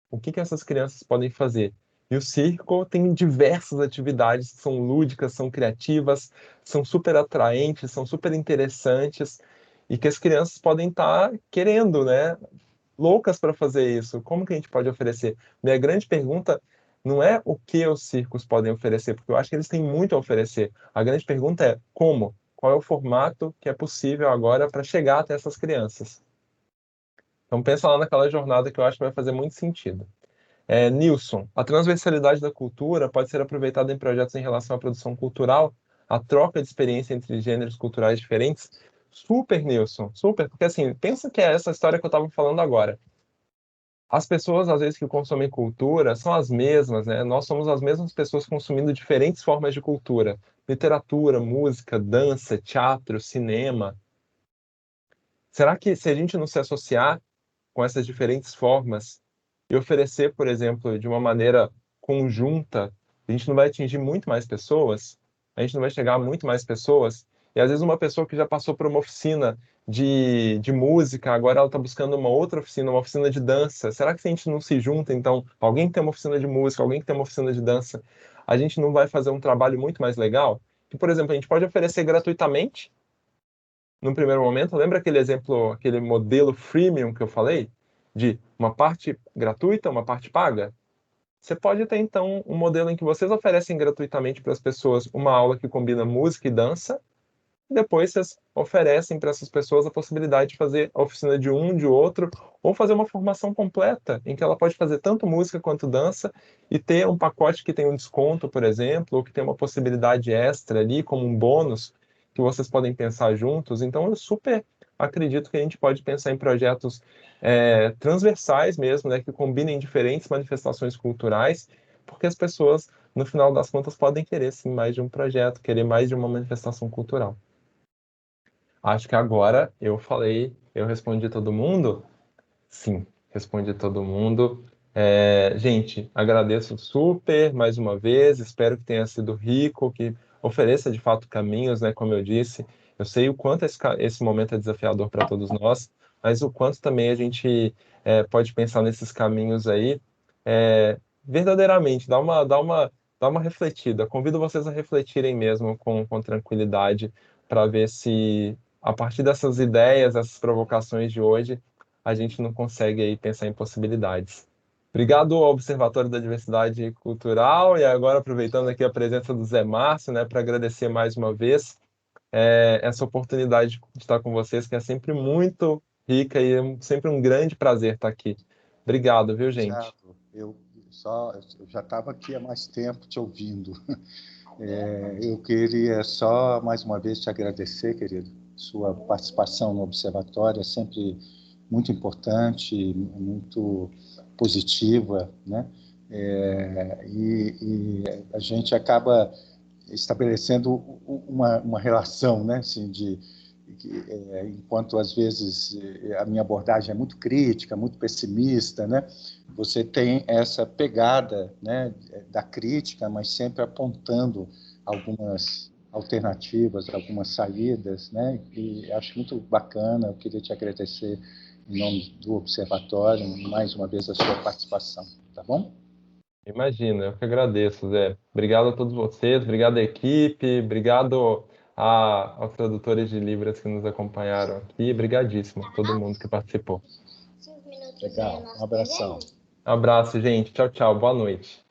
O que essas crianças podem fazer? E o circo tem diversas atividades que são lúdicas, são criativas, são super atraentes, são super interessantes e que as crianças podem estar querendo, né? Loucas para fazer isso. Como que a gente pode oferecer? Minha grande pergunta não é o que os circos podem oferecer, porque eu acho que eles têm muito a oferecer. A grande pergunta é como? Qual é o formato que é possível agora para chegar até essas crianças? Então pensa lá naquela jornada que eu acho que vai fazer muito sentido. Nilson, a transversalidade da cultura pode ser aproveitada em projetos em relação à produção cultural, a troca de experiência entre gêneros culturais diferentes? Super, Nilson, super, porque assim, pensa que é essa história que eu estava falando agora. As pessoas, às vezes, que consomem cultura são as mesmas, né? Nós somos as mesmas pessoas consumindo diferentes formas de cultura. Literatura, música, dança, teatro, cinema. Será que se a gente não se associar com essas diferentes formas e oferecer, por exemplo, de uma maneira conjunta, a gente não vai atingir muito mais pessoas? A gente não vai chegar a muito mais pessoas? E às vezes uma pessoa que já passou por uma oficina de música, agora ela está buscando uma outra oficina, uma oficina de dança. Será que se a gente não se junta, então, alguém que tem uma oficina de música, alguém que tem uma oficina de dança, a gente não vai fazer um trabalho muito mais legal? Que, por exemplo, a gente pode oferecer gratuitamente, no primeiro momento. Lembra aquele exemplo, aquele modelo freemium que eu falei? De uma parte gratuita, uma parte paga? Você pode ter, então, um modelo em que vocês oferecem gratuitamente para as pessoas uma aula que combina música e dança, e depois vocês oferecem para essas pessoas a possibilidade de fazer a oficina de um, de outro, ou fazer uma formação completa, em que ela pode fazer tanto música quanto dança, e ter um pacote que tem um desconto, por exemplo, ou que tem uma possibilidade extra ali, como um bônus, que vocês podem pensar juntos. Então, eu super acredito que a gente pode pensar em projetos transversais mesmo, né, que combinem diferentes manifestações culturais, porque as pessoas, no final das contas, podem querer sim mais de um projeto, querer mais de uma manifestação cultural. Acho que agora eu respondi todo mundo? Sim, respondi todo mundo. Gente, agradeço super mais uma vez, espero que tenha sido rico, que ofereça de fato caminhos, né? Como eu disse, Eu sei o quanto esse momento é desafiador para todos nós, mas o quanto também a gente pode pensar nesses caminhos aí, verdadeiramente, dá uma refletida. Convido vocês a refletirem mesmo com tranquilidade, para ver se, a partir dessas ideias, essas provocações de hoje, a gente não consegue aí pensar em possibilidades. Obrigado ao Observatório da Diversidade Cultural, e agora aproveitando aqui a presença do Zé Márcio, né, para agradecer mais uma vez essa oportunidade de estar com vocês, que é sempre muito rica e é sempre um grande prazer estar aqui. Obrigado, viu, gente? Exato. Eu já estava aqui há mais tempo te ouvindo. Eu queria só, mais uma vez, te agradecer, querido. Sua participação no Observatório é sempre muito importante, muito positiva, né? E a gente acaba estabelecendo uma relação, né? Assim, enquanto às vezes a minha abordagem é muito crítica, muito pessimista, né? Você tem essa pegada, né, da crítica, mas sempre apontando algumas alternativas, algumas saídas, né? E acho muito bacana. Eu queria te agradecer em nome do Observatório mais uma vez a sua participação, tá bom? Imagina, eu que agradeço, Zé. Obrigado a todos vocês, obrigado à equipe, obrigado aos tradutores de Libras que nos acompanharam aqui, obrigadíssimo a todo mundo que participou. Legal, um abração. Abraço, gente. Tchau, tchau. Boa noite.